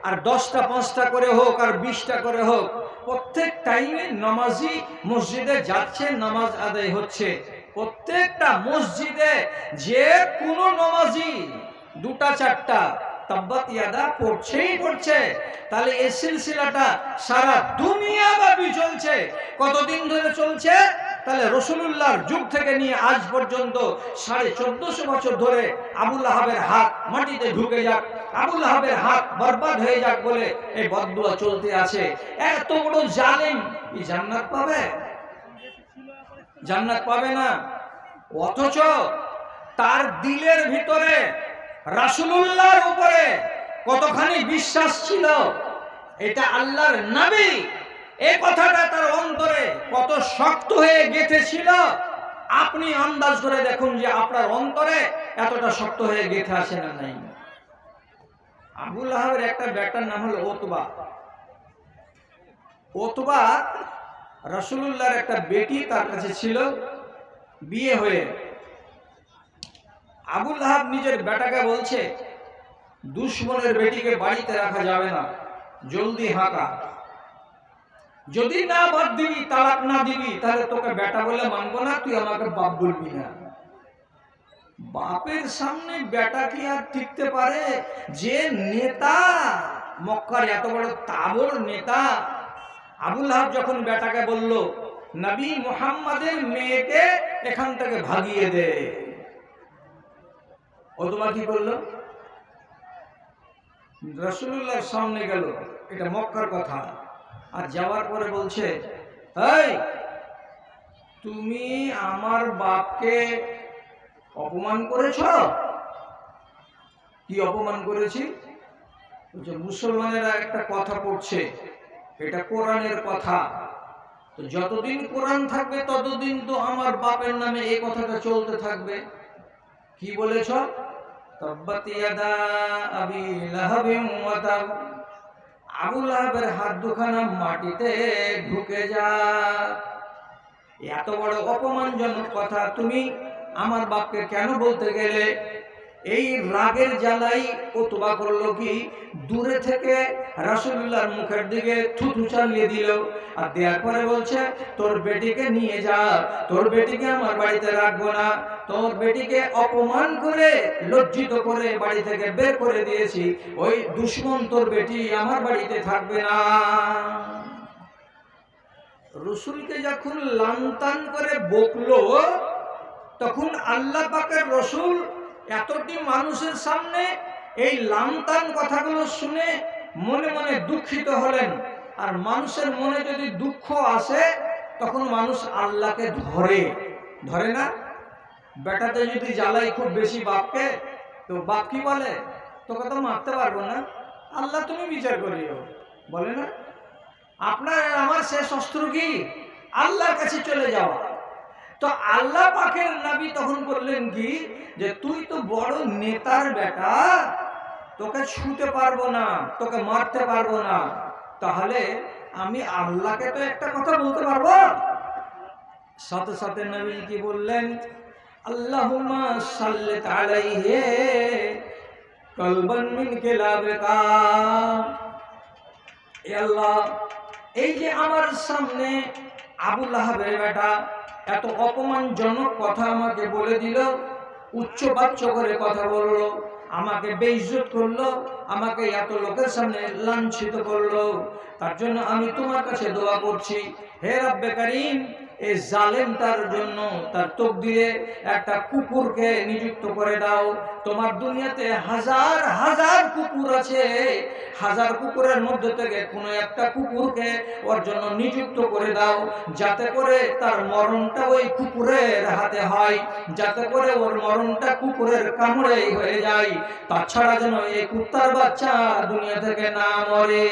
আর 10টা 5টা করে হোক আর 20টা করে হোক, প্রত্যেক টাইমে নামাজি মসজিদে যাচ্ছে, নামাজ আদায় হচ্ছে। প্রত্যেকটা মসজিদে যে কোনো নামাজি 2টা 4টা তাব্বাত ইয়াদা পড়ছেই পড়ছে। তাহলে এই সিলসিলাটা সারা দুনিয়া ব্যাপী চলছে। কতদিন ধরে চলছে? তাহলে রাসূলুল্লাহর যুগ থেকে নিয়ে আজ পর্যন্ত 1450 বছর ধরে আবু লাহাবের হাত মাটিতে ঢুকে যাক, আবু লাহাবের হাত বরবাদ হয়ে যাক বলে এই বদদুয়া চলতে আছে। এত বড় জালেম কি জান্নাত পাবে? জান্নাত পাবে না। অথচ তার দিলের ভিতরে রাসূলুল্লাহর উপরে কতখানি বিশ্বাস ছিল, এটা আল্লাহর নবী, এই কথাটা তার অন্তরে কত শক্ত হয়ে গেঁথেছিল। আপনি আন্দাজ করে দেখুন যে আপনার অন্তরে এতটা শক্ত হয়ে গেঁথে আসে না নাই। আবু লাহাবের একটা বেটার নাম হলো ওতবা। ওতবা রাসূলুল্লাহর একটা বেটি তার কাছে ছিল, বিয়ে হয়ে। আবু লাহাব নিজের বেটাকে বলছে, দুশ্মনের বেটিকে বাড়িতে রাখা যাবে না, জলদি হাঁকা। যদি না বাদ দিবি, তালাক না দিবি, তাহলে তোকে বেটা বলে মানবো না, তুই আমাকে বাপ বলবি না। বাপের সামনে বেটা কি আর টিকতে পারে? যে নেতা, মক্কার এত বড় তাবড় নেতা। আবু লাহাব যখন বেটাকে বলল, নবী মুহাম্মাদের মেয়েকে এখান থেকে ভাগিয়ে দে, ওতবা কি করলো? রাসূলুল্লাহর সামনে গেল, এটা মক্কার কথা। আর যাওয়ার পরে বলছে, এই তুমি আমার বাপকে অপমান করেছ। কি অপমান করেছি? বলছে মুসলমানেরা একটা কথা পড়ছে, এটা কোরআনের কথা, তো যতদিন কোরআন থাকবে ততদিন তো আমার বাপের নামে এই কথাটা চলতে থাকবে। কি বলেছ? তাব্বাত ইয়াদা আবি লাহাবিন ওয়া তাব, আবু লাহাবের হাত দুখানা মাটিতে ঢুকে যা। এত বড় অপমানজনক কথা তুমি আমার বাপকে কেন বলতে গেলে? এই রাগের জ্বালাই ওতবা করলো কি, দূরে থেকে রাসূলুল্লাহর মুখের দিকে থুথু চালিয়ে দিল। আর দেওয়ার পরে বলছে, তোর বেটিকে নিয়ে যা, তোর বেটিকে আমার বাড়িতে রাখবো না, তোর বেটিকে অপমান করে লজ্জিত করে বাড়ি থেকে বের করে দিয়েছি, ওই দুশমন তোর বেটি আমার বাড়িতে থাকবে না। রাসূলকে যখন লানতান করে বকলো, তখন আল্লাহ পাকের রসুল এতটি মানুষের সামনে এই লামতান কথাগুলো শুনে মনে মনে দুঃখিত হলেন। আর মানুষের মনে যদি দুঃখ আসে তখন মানুষ আল্লাহকে ধরে না। বেটাতে যদি জ্বালাই খুব বেশি বাপকে, তো বাপ কি বলে, তোকে তো মারতে পারবো না, আল্লাহ তুমি বিচার করিও, বলে না? আপনার আমার শেষ অস্ত্র কি? আল্লাহর কাছে চলে যাওয়া। তো আল্লাহ পাকের নবী তখন বললেন কি, যে তুই তো বড় নেতার বেটা, তোকে ছুঁতে পারবো না, তোকে মারতে পারবো না, তাহলে আমি আল্লাহকে তো একটা কথা বলতে পারবো। সাথে সাথে নবী কি বললেন, আল্লাহুম্মা সাল্লি আলাইহি কলবান মিন কিলাবিকা। এ আল্লাহ, এই যে আমার সামনে আবু লাহাবের বেটা এত অপমানজনক কথা আমাকে বলে দিল, উচ্চবাচ্য করে কথা বললো, আমাকে বেইজ্জত করলো, আমাকে এত লোকের সামনে লাঞ্ছিত করলো, তার জন্য আমি তোমার কাছে দোয়া করছি, হে রব্বে কারীম, এই জালেমটার জন্য তার তকদিরে একটা কুকুরকে নিযুক্ত করে দাও। তোমার দুনিয়াতে হাজার হাজার কুকুর আছে, হাজার কুকুরের মধ্যে থেকে কোনো একটা কুকুরকে ওর জন্য নিযুক্ত করে দাও, যাতে করে তার মরণটা ওই কুকুরের হাতে হয়, যাতে করে ওর মরণটা কুকুরের কামড়েই হয়ে যায়, তাছাড়া যেন এই কুত্তার বাচ্চা দুনিয়া থেকে না মরে।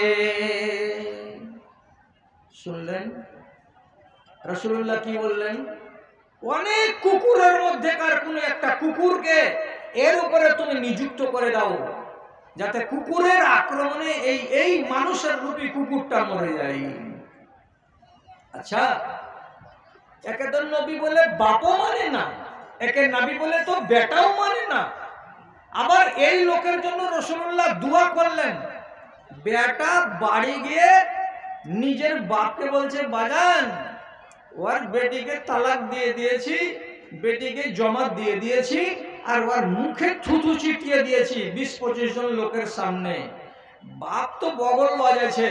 শুনলেন রাসূলুল্লাহ কি বললেন? অনেক কুকুরের মধ্যেকার কোনো একটা কুকুরকে এর উপরে তুমি নিযুক্ত করে দাও, যাতে কুকুরের আক্রমণে এই মানুষের রূপী কুকুরটা মরে যায়। আচ্ছা, একে তো নবী বলে বাপও মানে না, একে নবী বলে তো বেটাও মানে না, আবার এই লোকের জন্য রাসূলুল্লাহ দোয়া করলেন। বেটা বাড়ি গিয়ে নিজের বাপকে বলছে, বাজান, ওর বেটিকে তালাক দিয়ে দিয়েছি, বেটিকে জমা দিয়ে দিয়েছি, আর ওর মুখে থুথু চিটিয়ে দিয়েছি 20-25 জন লোকের সামনে। বাপ তো বগল বাজাইছে,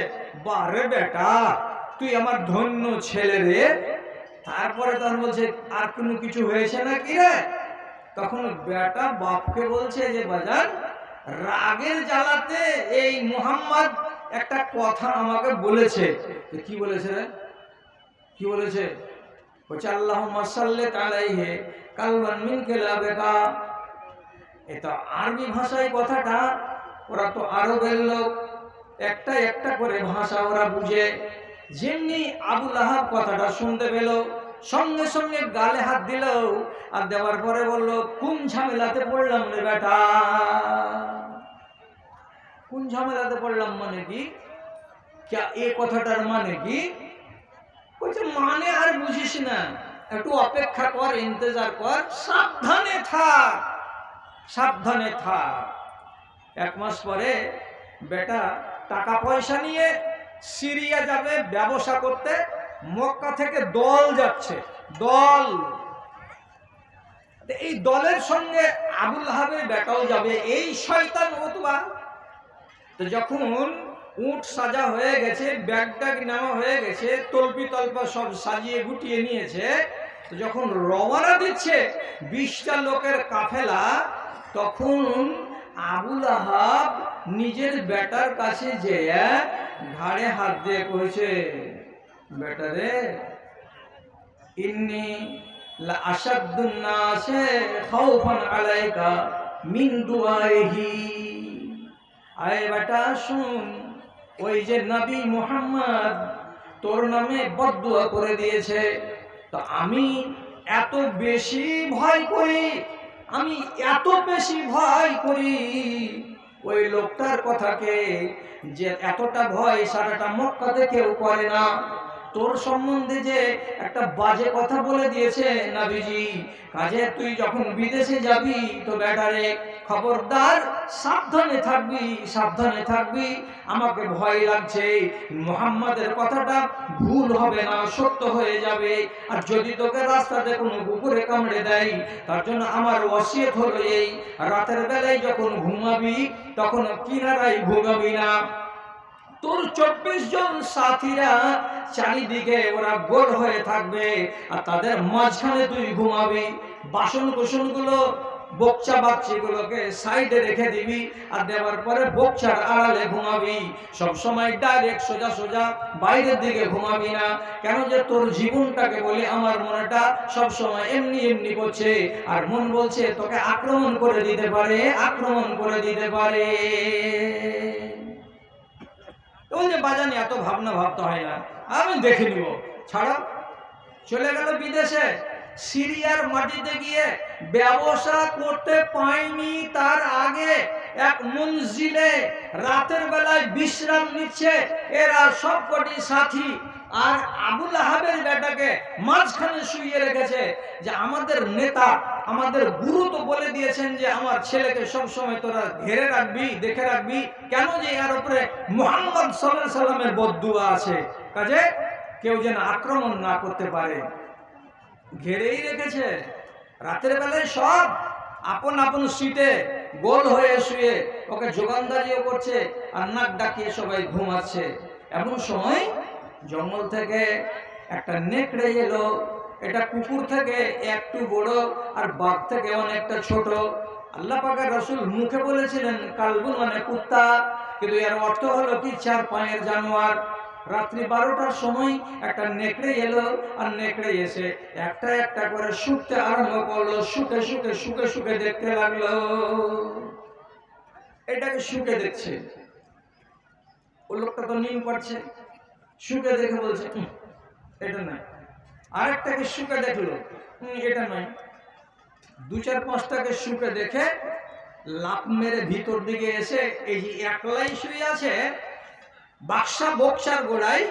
বারে বেটা তুই আমার ধন্য ছেলে রে। তারপরে তখন বলছে, আর কোনো কিছু হয়েছে নাকি রে? তখন বেটা বাপকে বলছে যে, বাজান, রাগের জ্বালাতে এই মুহাম্মদ একটা কথা আমাকে বলেছে। কি বলেছে রে? কি বলেছে? বলছে, আল্লাহুম্মা সাল্লি আলাইহি কালবান মিন কিলাবিকা। এটা আরবি ভাষায় কথাটা, ওরা তো আরবের লোক, একটা একটা করে ভাষা ওরা বুঝে। যেমনি আবু লাহাব কথাটা শুনতে পেল, সঙ্গে সঙ্গে গালে হাত দিল, আর দেওয়ার পরে বলল, কোন ঝামেলাতে পড়লাম রে বেটা? কোন ঝামেলাতে পড়লাম মানে কি? এই কথাটার মানে কি? বলছে, মানে আর বুঝিস না, একটু অপেক্ষা কর, ইন্তজার কর, সাবধানে থাক, সাবধানে থাক। 1 মাস পরে বেটা টাকা পয়সা নিয়ে সিরিয়া যাবে ব্যবসা করতে। মক্কা থেকে দল যাচ্ছে, দল। এই দলের সঙ্গে আবু লাহাবের বেটাও যাবে, এই শয়তান অতবা। তো যখন উট সাজা হয়ে গেছে, ব্যাগ ট্যাগ নেওয়া হয়ে গেছে, তলপি তল্পা সব সাজিয়ে গুটিয়ে নিয়েছে, যখন রওনা দিচ্ছে 20টা লোকের কাফেলা, তখন আবু লাহাব নিজের বেটার কাছে যেয়ে ঘাড়ে হাত দিয়ে কইছে, বেটা রে, ইন্নী লা আশাদ্দুন নাসে খাউফান আলাইকা মিন দুআইহি। আয় বেটা শুন, ওই যে নবী মুহাম্মদ তোর নামে বদদুয়া করে দিয়েছে, তো আমি এত বেশি ভয় করি, আমি এত বেশি ভয় করি ওই লোকটার কথাকে, যে এতটা ভয় সারাটা মক্কাতে কেউ করে না। তোর সম্বন্ধে যে একটা বাজে কথা বলে দিয়েছে নবীজি, কাজে তুই যখন বিদেশে যাবি তো বেটারে খবরদার সাবধানে থাকবি, সাবধানে থাকবি। আমাকে ভয় লাগছে, মুহাম্মাদের কথাটা ভুল হবে না, সত্য হয়ে যাবে। আর যদি তোকে রাস্তাতে কোনো কুকুরে কামড়ে দেয়, তার জন্য আমার ওয়াসিয়ত হলো এই, রাতের বেলায় যখন ঘুমাবি তখন কিনারায় ঘুমাবি না, তোর 24 জন সাথীরা চারিদিকে ওরা গোল হয়ে থাকবে, আর তাদের মাঝখানে তুই ঘুমাবি। বাসন কোসন গুলো, বকচা বাচ্চিগুলোকে সাইডে রেখে দিবি, আর দেওয়ার পরে বকচার আড়ালে ঘুমাবি। সব সময় ডাইরেক্ট সোজা সোজা বাইরের দিকে ঘুমাবি না। কেন যে তোর জীবনটাকে বলে আমার মনটা সব সময় এমনি এমনি করছে, আর মন বলছে তোকে আক্রমণ করে দিতে পারে, আক্রমণ করে দিতে পারে। ওই যে বাজানি এত ভাবনা ভাবতে হয় না, আমি দেখে নিব, ছাড়া। চলে গেল বিদেশে, সিরিয়ার মাটিতে গিয়ে ব্যবসা করতে পায়নি, তার আগে এক মঞ্জিলে রাতের বেলায় বিশ্রাম নিচ্ছে এরা সবকটি সাথী। আর আবু লাহাবের বেটাকে মাঝখানে শুইয়ে রেখেছে, যে আমাদের নেতা, আমাদের গুরু তো বলে দিয়েছেন যে আমার ছেলেকে সবসময় তোরা ঘেরে রাখবি, দেখে রাখবি। কেন যে এর উপরে মুহাম্মদ সাল্লাল্লাহু আলাইহি সাল্লামের বদদুয়া আছে, কাজে কেউ যেন আক্রমণ না করতে পারে। ঘেরেই রেখেছে। রাতের বেলায় সব আপন আপন সিটে গোল হয়ে শুয়ে ওকে যোগানদারিও করছে, আর নাক ডাকিয়ে সবাই ঘুমাচ্ছে। এমন সময় জঙ্গল থেকে একটা নেকড়ে এলো। এটা কুকুর থেকে একটু বড়, আর বাঘ থেকে অনেকটা ছোট। আল্লাহ পাকের রাসূল মুখে বলেছিলেন কালবুন মানে কুত্তা, কিন্তু এর অর্থ হলো কি 4 পায়ের জানোয়ার। রাত্রি 12টার সময় একটা নেকড়ে এলো, আর নেকড়ে এসে একটা একটা করে শুকতে আরম্ভ করলো। শুকে শুকে শুকে শুকে দেখতে লাগলো। এটাকে শুকে দেখছে, ও লোকটা তো নিম করছে। শুকে দেখে বলছে এটা নয়। আরেকটাকে শুকে দেখলো, এটা নয়। 2-4-5টাকে শুকে দেখে লাফ মেরে ভিতর দিকে এসে এই যে একলাই শুয়ে আছে বাক্সা বক্সার গোড়ায়,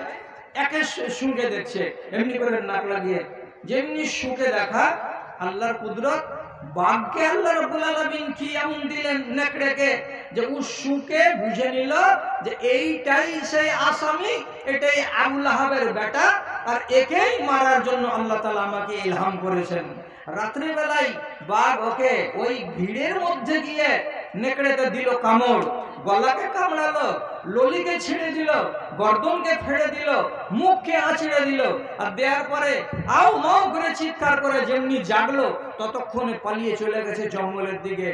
একে শুকে দেখছে এমনি করে নাক লাগিয়ে। যেমনি শুকে দেখা, আল্লাহর কুদরত, বাঘকে আল্লাহ রাব্বুল আলামিন কি এমন দিলেন নেকড়েকে, যে ও শুকে বুঝে নিল যে এইটাই সেই আসামি, এটাই আবু লাহাবের বেটা, আর একেই মারার জন্য আল্লাহ তাআলা আমাকে ইলহাম করেছেন। রাত্রি বেলায় বাঘ ওকে ওই ভিড়ের মধ্যে গিয়ে নেকড়েতে দিল কামড়, গলাকে কামড়ালো, ললিকে ছিঁড়ে দিল, গর্দনকে ফেড়ে দিল, মুখকে আঁচড়ে দিল। আর দেওয়ার পরে আও মাও করে চিৎকার করে যেমনি জাগলো, ততক্ষণে পালিয়ে চলে গেছে জঙ্গলের দিকে।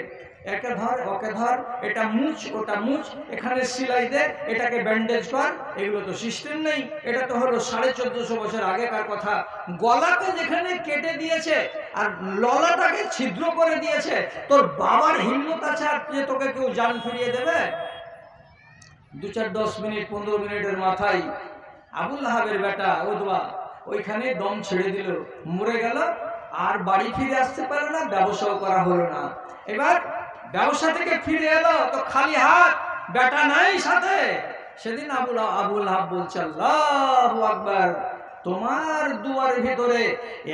একে ধর, ওকে ধর, এটা মুছ, ওটা মুছ, এখানে সেলাই দে, এটাকে ব্যান্ডেজ কর। এগুলো তো সিস্টেম নেই। এটা তো হলো 1450 বছর আগেকার কথা। গলাকে যেখানে কেটে দিয়েছে আর ললাটাকে ছিদ্র করে দিয়েছে, তোর বাবার হিম্মত আছে আর যে তোকে কেউ জান ফিরিয়ে দেবে? 2-4-10 মিনিট 15 মিনিটের মাথায় আবু লাহাবের বেটা উতবা ওইখানে দম ছেড়ে দিল, মরে গেল। আর বাড়ি ফিরে আসতে পারলো না, ব্যবসাও করা হলো না। এবার ব্যবসা থেকে ফিরে এলো তো খালি হাত, বেটা নাই সাথে। সেদিন আবু লাহাব বলছে আল্লাহু আকবার, তোমার দুয়ার ভেতরে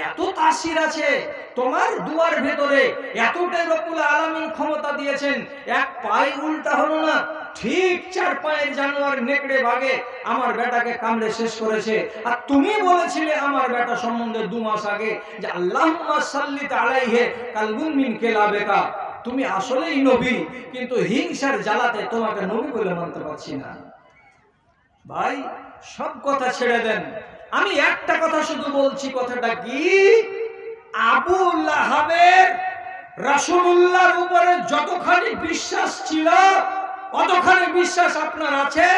এত তাসির আছে, তোমার দুয়ার ভেতরে এতটাই রব্বুল আলামিন ক্ষমতা দিয়েছেন, এক পায়ে উল্টা হলো না, ঠিক 4 পায়ের জানোয়ার নেকড়ে ভাগে আমার বেটাকে কামড়ে শেষ করেছে। আর তুমি বলেছিলে আমার বেটা সম্বন্ধে 2 মাস আগে যে আল্লাহুম্মা সাল্লিত আলাইহি কালবুন মিন কেলাবেকা। তুমি আসলেই নবী, কিন্তু হিংসার জ্বালাতে তোমাকে নবী বলে মানতে পারছি না। ভাই সব কথা ছেড়ে দেন, আমি একটা কথা শুধু বলছি। কথাটা কি? আবু লাহাবের রাসূলুল্লাহর উপরে যতখানি বিশ্বাস ছিল, অতখানি বিশ্বাস আপনার আছে?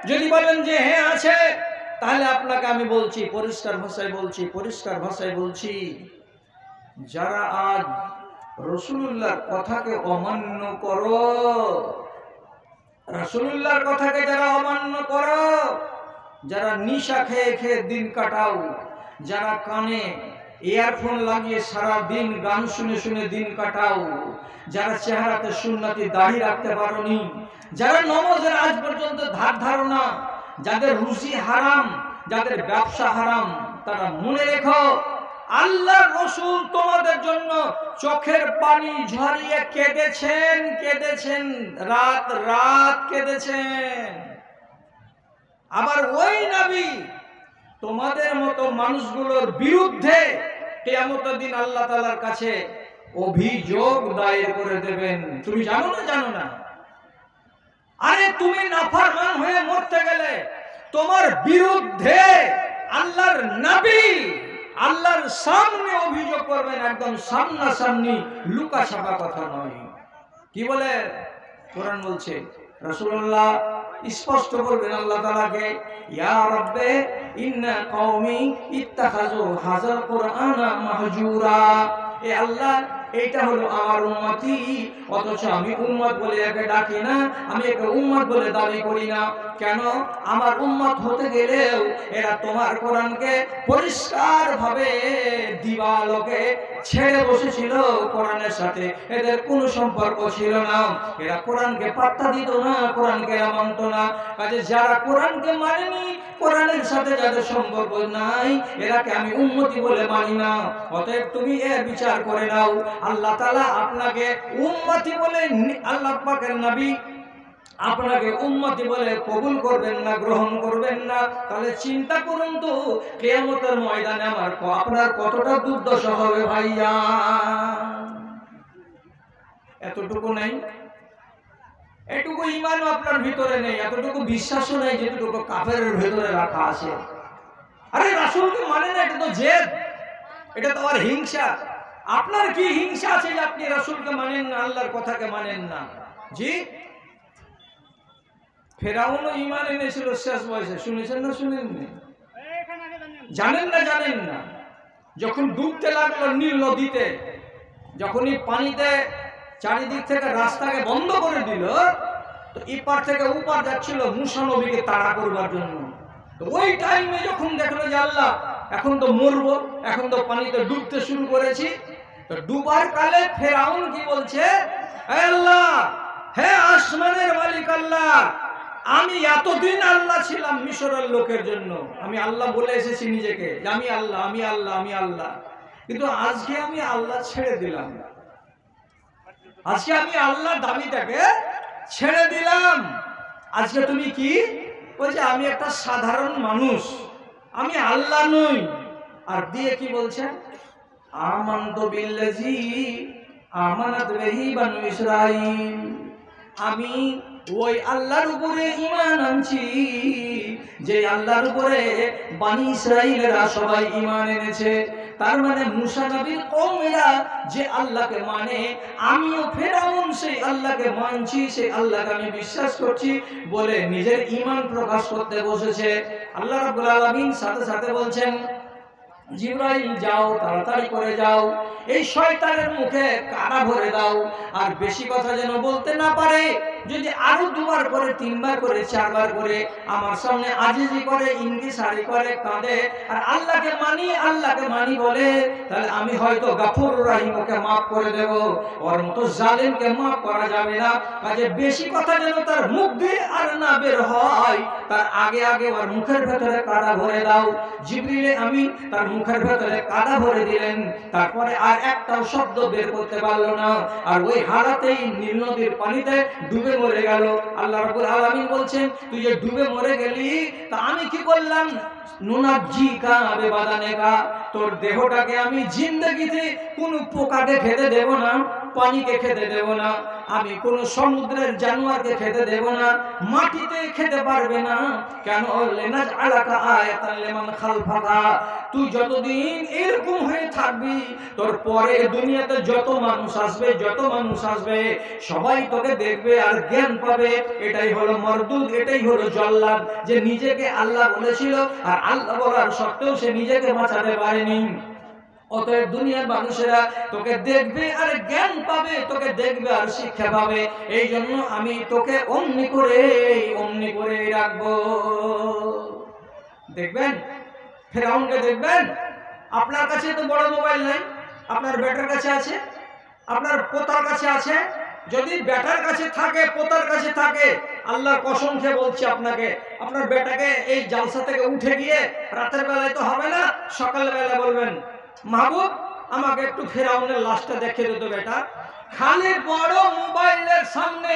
যদি বলেন যে হ্যাঁ আছে, তাহলে আপনাকে আমি বলছি, পরিষ্কার ভাষায় বলছি, পরিষ্কার ভাষায় বলছি, যারা আজ রাসূলুল্লাহর কথাকে অমান্য করো, রাসূলুল্লাহর কথাকে যারা অমান্য করো, যারা নিশা খেয়ে খেয়ে দিন কাটাও, যারা কানে ইয়ারফোন লাগিয়ে সারা দিন গান শুনে শুনে দিন কাটাও, যারা চেহারাতে সুন্নতি দাড়ি রাখতে পারোনি, যারা নামাজের আজ পর্যন্ত ধার ধারণা, যাদের রুজি হারাম, যাদের ব্যবসা হারাম, তারা মনে রেখো আল্লাহর রাসূল তোমাদের জন্য চোখের পানি ঝরিয়ে কেঁদেছেন, কেঁদেছেন, রাত রাত কেঁদেছেন। আবার ওই নবী তোমাদের মতো মানুষগুলোর বিরুদ্ধে কিয়ামতের দিন আল্লাহ তাআলার কাছে অভিযোগ দায়ের করে দেবেন। তুমি জানো না? জানো না? আরে তুমি নাফরমান হয়ে মরতে গেলে তোমার বিরুদ্ধে আল্লাহর নবী আল্লাহর সামনে অভিযোগ করবেন, একদম সামনাসামনি, লুকা ছাপা কথা নয়। কি বলে কোরআন বলছে, রাসূলুল্লাহ স্পষ্ট বলবেন আল্লাহ তাআলাকে, ইয়া রাব্বে ইন্না কওমি ইত্তাখাযু হাযাল কুরআনা মাহজুরা। এ আল্লাহ, এইটা হলো আমার উম্মতি, অথচ আমি উম্মত বলে একে ডাকি না, আমি একে উম্মত বলে দাবি করি না। কেন? আমার উম্মত হতে গেলেও এরা তোমার কোরআনকে পরিষ্কার ভাবে দিবালোকে ছেড়ে বসেছিল, কোরআনের সাথে এদের কোনো সম্পর্ক ছিল না, এরা কোরআনকে পাত্তা দিত না, কোরআনকে এরা মানত না। কাজে যারা কোরআনকে মানেনি, কোরআনের সাথে যাদের সম্পর্ক নাই, এরাকে আমি উম্মতি বলে মানি না। অতএব তুমি এর বিচার করে নাও। আল্লাহ তাআলা আপনাকে উম্মতি বলে, আল্লাহ পাকের নবী আপনাকে উম্মতি বলে কবুল করবেন না, গ্রহণ করবেন না, তাহলে চিন্তা করুন তো কিয়ামতের ময়দানে আপনার কতটা দুর্দশা হবে ভাইয়া। এতটুকু নেই, এটুকু ঈমানও আপনার ভিতরে নেই, এতটুকু বিশ্বাসও নেই যেটুকু কাফেরের ভিতরে রাখা আছে। আরে রাসূলকে মানে না, এটা তো জেদ, এটা তো আর হিংসা। আপনার কি হিংসা আছে যে আপনি রাসূলকে মানেন না, আল্লাহর কথাকে মানেন না? জি, ফেরাউনও ঈমান এনেছিল শেষ বয়সে, শুনেছেন না শুনেননি? জানেন না? জানেন না? যখন ডুবতে লাগলো নীল নদীতে, যখনই পানিতে চারিদিক থেকে রাস্তাকে বন্ধ করে দিল, তো এপার থেকে ওপার যাচ্ছিল মুসা নবীকে তাড়া করবার জন্য। তো ওই টাইমে যখন দেখলো যে আল্লাহ এখন তো মরবো, এখন তো পানিতে ডুবতে শুরু করেছি, তো ডুবার কালে ফেরাউন কি বলছে, হে আল্লাহ, হে আসমানের মালিক আল্লাহ, আমি এতদিন আল্লাহ ছিলাম মিশরের লোকের জন্য, আমি আল্লাহ বলে এসেছি নিজেকে, আমি আল্লাহ, আমি আল্লাহ, আমি আল্লাহ, কিন্তু আজকে আমি আল্লাহ ছেড়ে দিলাম, আজকে আমি আল্লাহ দাবিটাকে ছেড়ে দিলাম। আজকে তুমি কি বলছে, আমি একটা সাধারণ মানুষ, আমি আল্লাহ নই। আর দিয়ে কি বলছেন, আমানতু বিল্লাযী আমানাত বিহি বানু ইসরাঈল, আমি ওই আল্লাহর উপরে ঈমান আনছি যে আল্লাহর উপরে বনি ইসরাঈলেরা সবাই ঈমান এনেছে। তার মানে মুসা নবীর কওমেরা যে আল্লাহকে মানে, আমিও ফেরাউন সেই আল্লাহকে মানছি, সেই আল্লাহকে আমি বিশ্বাস করছি বলে নিজের ঈমান প্রকাশ করতে বসেছে। আল্লাহ রাব্বুল আলামিন সাথে সাথে বলছেন, জিবরাইল যাও, তাড়াতাড়ি করে যাও, এই শয়তানের মুখে কাঁটা ভরে দাও, আর বেশি কথা যেন বলতে না পারে। যদি আরো দুবার করে, তিনবার করে, চারবার করে আমার সামনে আজিজি করে, ইনকিসারি করে, কাঁদে আর আল্লাহকে মানি, আল্লাহকে মানি বলে, তাহলে আমি হয়তো গাফুর রহিম, ওকে মাফ করে দেব, ওর মতো জালেমকে মাফ করা যাবে না। কাজে বেশি কথা যেন তার মুখ দিয়ে আর না বের হয়, তার আগে আগে ওর মুখের ভেতরে কাঁটা ভরে দাও। জিবরিলে আমি তার মুখের ভেতরে কাঁটা ভরে দিলেন, তারপরে আর একটাও শব্দ বের করতে পারলো না, আর ওই হারাতেই নীল নদীর পানিতে ডুবে মরে গেল। আল্লাহ রাব্বুল আলামিন বলছেন, তুই যে ডুবে মরে গেলি, তা আমি কি করলাম, নুনাজ্জিকা বিবাদানিকা, তোর দেহটাকে আমি জিন্দেগিতে কোনো পোকাকে খেতে দেব না, পানিকে খেতে দেব না, আমি কোন সমুদ্রের জানোয়ারকে খেতে দেব না, মাটিতে খেতে পারবে না। কেন? লেনাজ আলাকা আয়াতান লিমান খালফাকা, তুই যতদিন এরকম হয়ে থাকবি, তোর পরে দুনিয়াতে যত মানুষ আসবে, যত মানুষ আসবে, সবাই তোকে দেখবে আর জ্ঞান পাবে। এটাই হলো মরদুদ, এটাই হলো জল্লাদ, যে নিজেকে আল্লাহ বলেছিল আর আল্লাহ বলার সত্ত্বেও সে নিজেকে বাঁচাতে পারেনি। অতএব দুনিয়ার মানুষেরা তোকে দেখবে আর জ্ঞান পাবে, তোকে দেখবে আর শিক্ষা পাবে। এই জন্য আমি তোকে অমনি করে রাখবো। দেখবেন ফেরাউনকে, দেখবেন আপনার কাছে তো বড় মোবাইল নাই, আপনার বেটার কাছে আছে, আপনার পোতার কাছে আছে। যদি বেটার কাছে থাকে, পোতার কাছে থাকে, আল্লাহর কসম খেয়ে বলছি আপনাকে, আপনার বেটাকে এই জালসা থেকে উঠে গিয়ে রাতের বেলায় তো হবে না, সকাল বেলা বলবেন, মাহবুব আমাকে একটু ফেরাউনের লাশটা দেখে দিত বেটা। খালি বড় মোবাইলের সামনে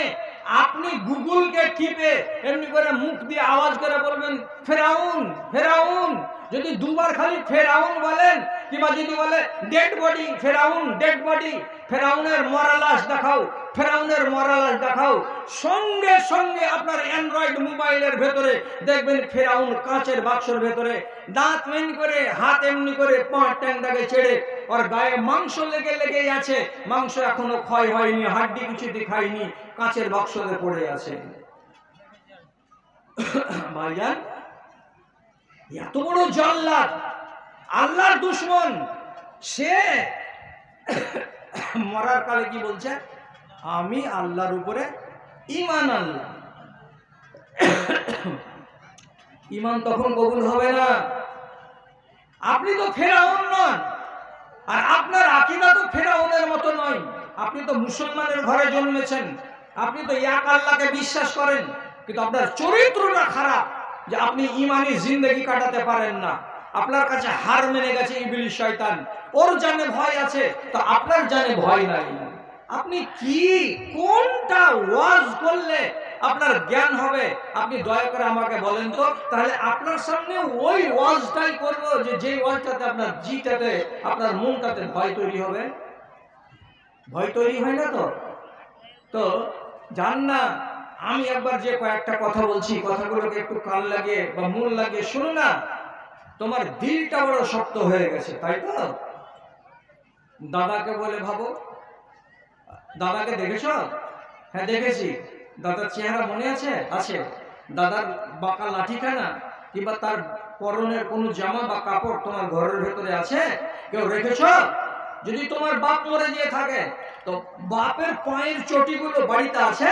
আপনি গুগলকে টিপে এমনি করে মুখ দিয়ে আওয়াজ করে বলবেন ফেরাউন ফেরাউন, যদি দুবার খালি ফেরাউন বলেন কিংবা যদি বলে ডেড বডি ফেরাউন ডেড বডি, ফেরাউনের মরা লাশ দেখাও ফেরাউনের মরা লাশ দেখাও, সঙ্গে সঙ্গে আপনার অ্যান্ড্রয়েড মোবাইলের ভেতরে দেখবেন ফেরাউন কাঁচের বাক্সের ভেতরে দাঁত এমনি করে হাত এমনি করে পাঁচ ট্যাংটাকে ছেড়ে ওর গায়ে মাংস লেগে লেগেই আছে, মাংস এখনো ক্ষয় হয়নি, হাড্ডি কিছু দেখায়নি, কাঁচের বাক্সতে পড়ে আছে। ভাইজান, এত বড় জাল্লাদ, আল্লাহর দুশমন, সে মরার কালে কি বলছে? আমি আল্লাহর উপরে ঈমান আনলাম। ঈমান তখন কবুল হবে না। আপনি তো ফেরাউন নন, আর আপনার আকীদা তো ফেরাউনের মতো নয়। আপনি তো মুসলমানের ঘরে জন্মেছেন, আপনি তো এক আল্লাহকে বিশ্বাস করেন, কিন্তু আপনার চরিত্রটা খারাপ যে আপনি ঈমানি জিন্দেগি কাটাতে পারেন না। আপনার কাছে হার মেনে গেছে ইবলিস শয়তান, ওর জানে ভয় আছে, তো আপনার জানে ভয় নাই। আপনি কি কোনটা ওয়াজ করলে আপনার জ্ঞান হবে? আপনি দয়া করে আমাকে বলেন তো, তাহলে আপনার সামনে ওই ওয়াজটাই করব যে ওয়াজটাতে আপনার জিটাতে আপনার মনটাতে ভয় তৈরি হবে। ভয় তৈরি হয় না তো? তো জান না, আমি একবার যে কয়েকটা কথা বলছি, কথাগুলোকে একটু কান লাগিয়ে বা মন লাগিয়ে শুনো না। তোমার দিলটা বড় শক্ত হয়ে গেছে, তাই তো? দাদাকে বলে ভাবো, দাদাকে দেখেছ? হ্যাঁ দেখেছি। দাদার চেহারা মনে আছে? আছে। দাদার বাঁকা লাঠিখানা কিংবা তার পরনের কোনো জামা বা কাপড় তোমার ঘরের ভেতরে আছে? কেউ রেখেছ? যদি তোমার বাপ মরে গিয়ে থাকে, তো বাপের পায়ের চটিগুলো বাড়িতে আছে?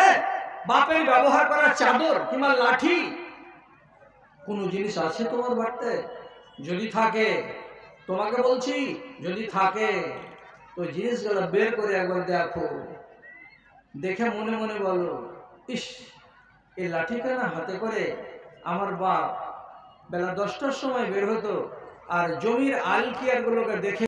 বাপের ব্যবহার করা চাদর কিংবা লাঠি কোনো জিনিস আছে তোমার বাড়িতে? যদি থাকে, তোমাকে বলছি, যদি থাকে তো জিনিসগুলো বের করে একবার দেখো, দেখে মনে মনে বলো, ইস, এই লাঠিখানা হাতে করে আমার বাপ বেলা 10টার সময় বের হতো, আর জমির আল কিয়ার গুলোকে দেখে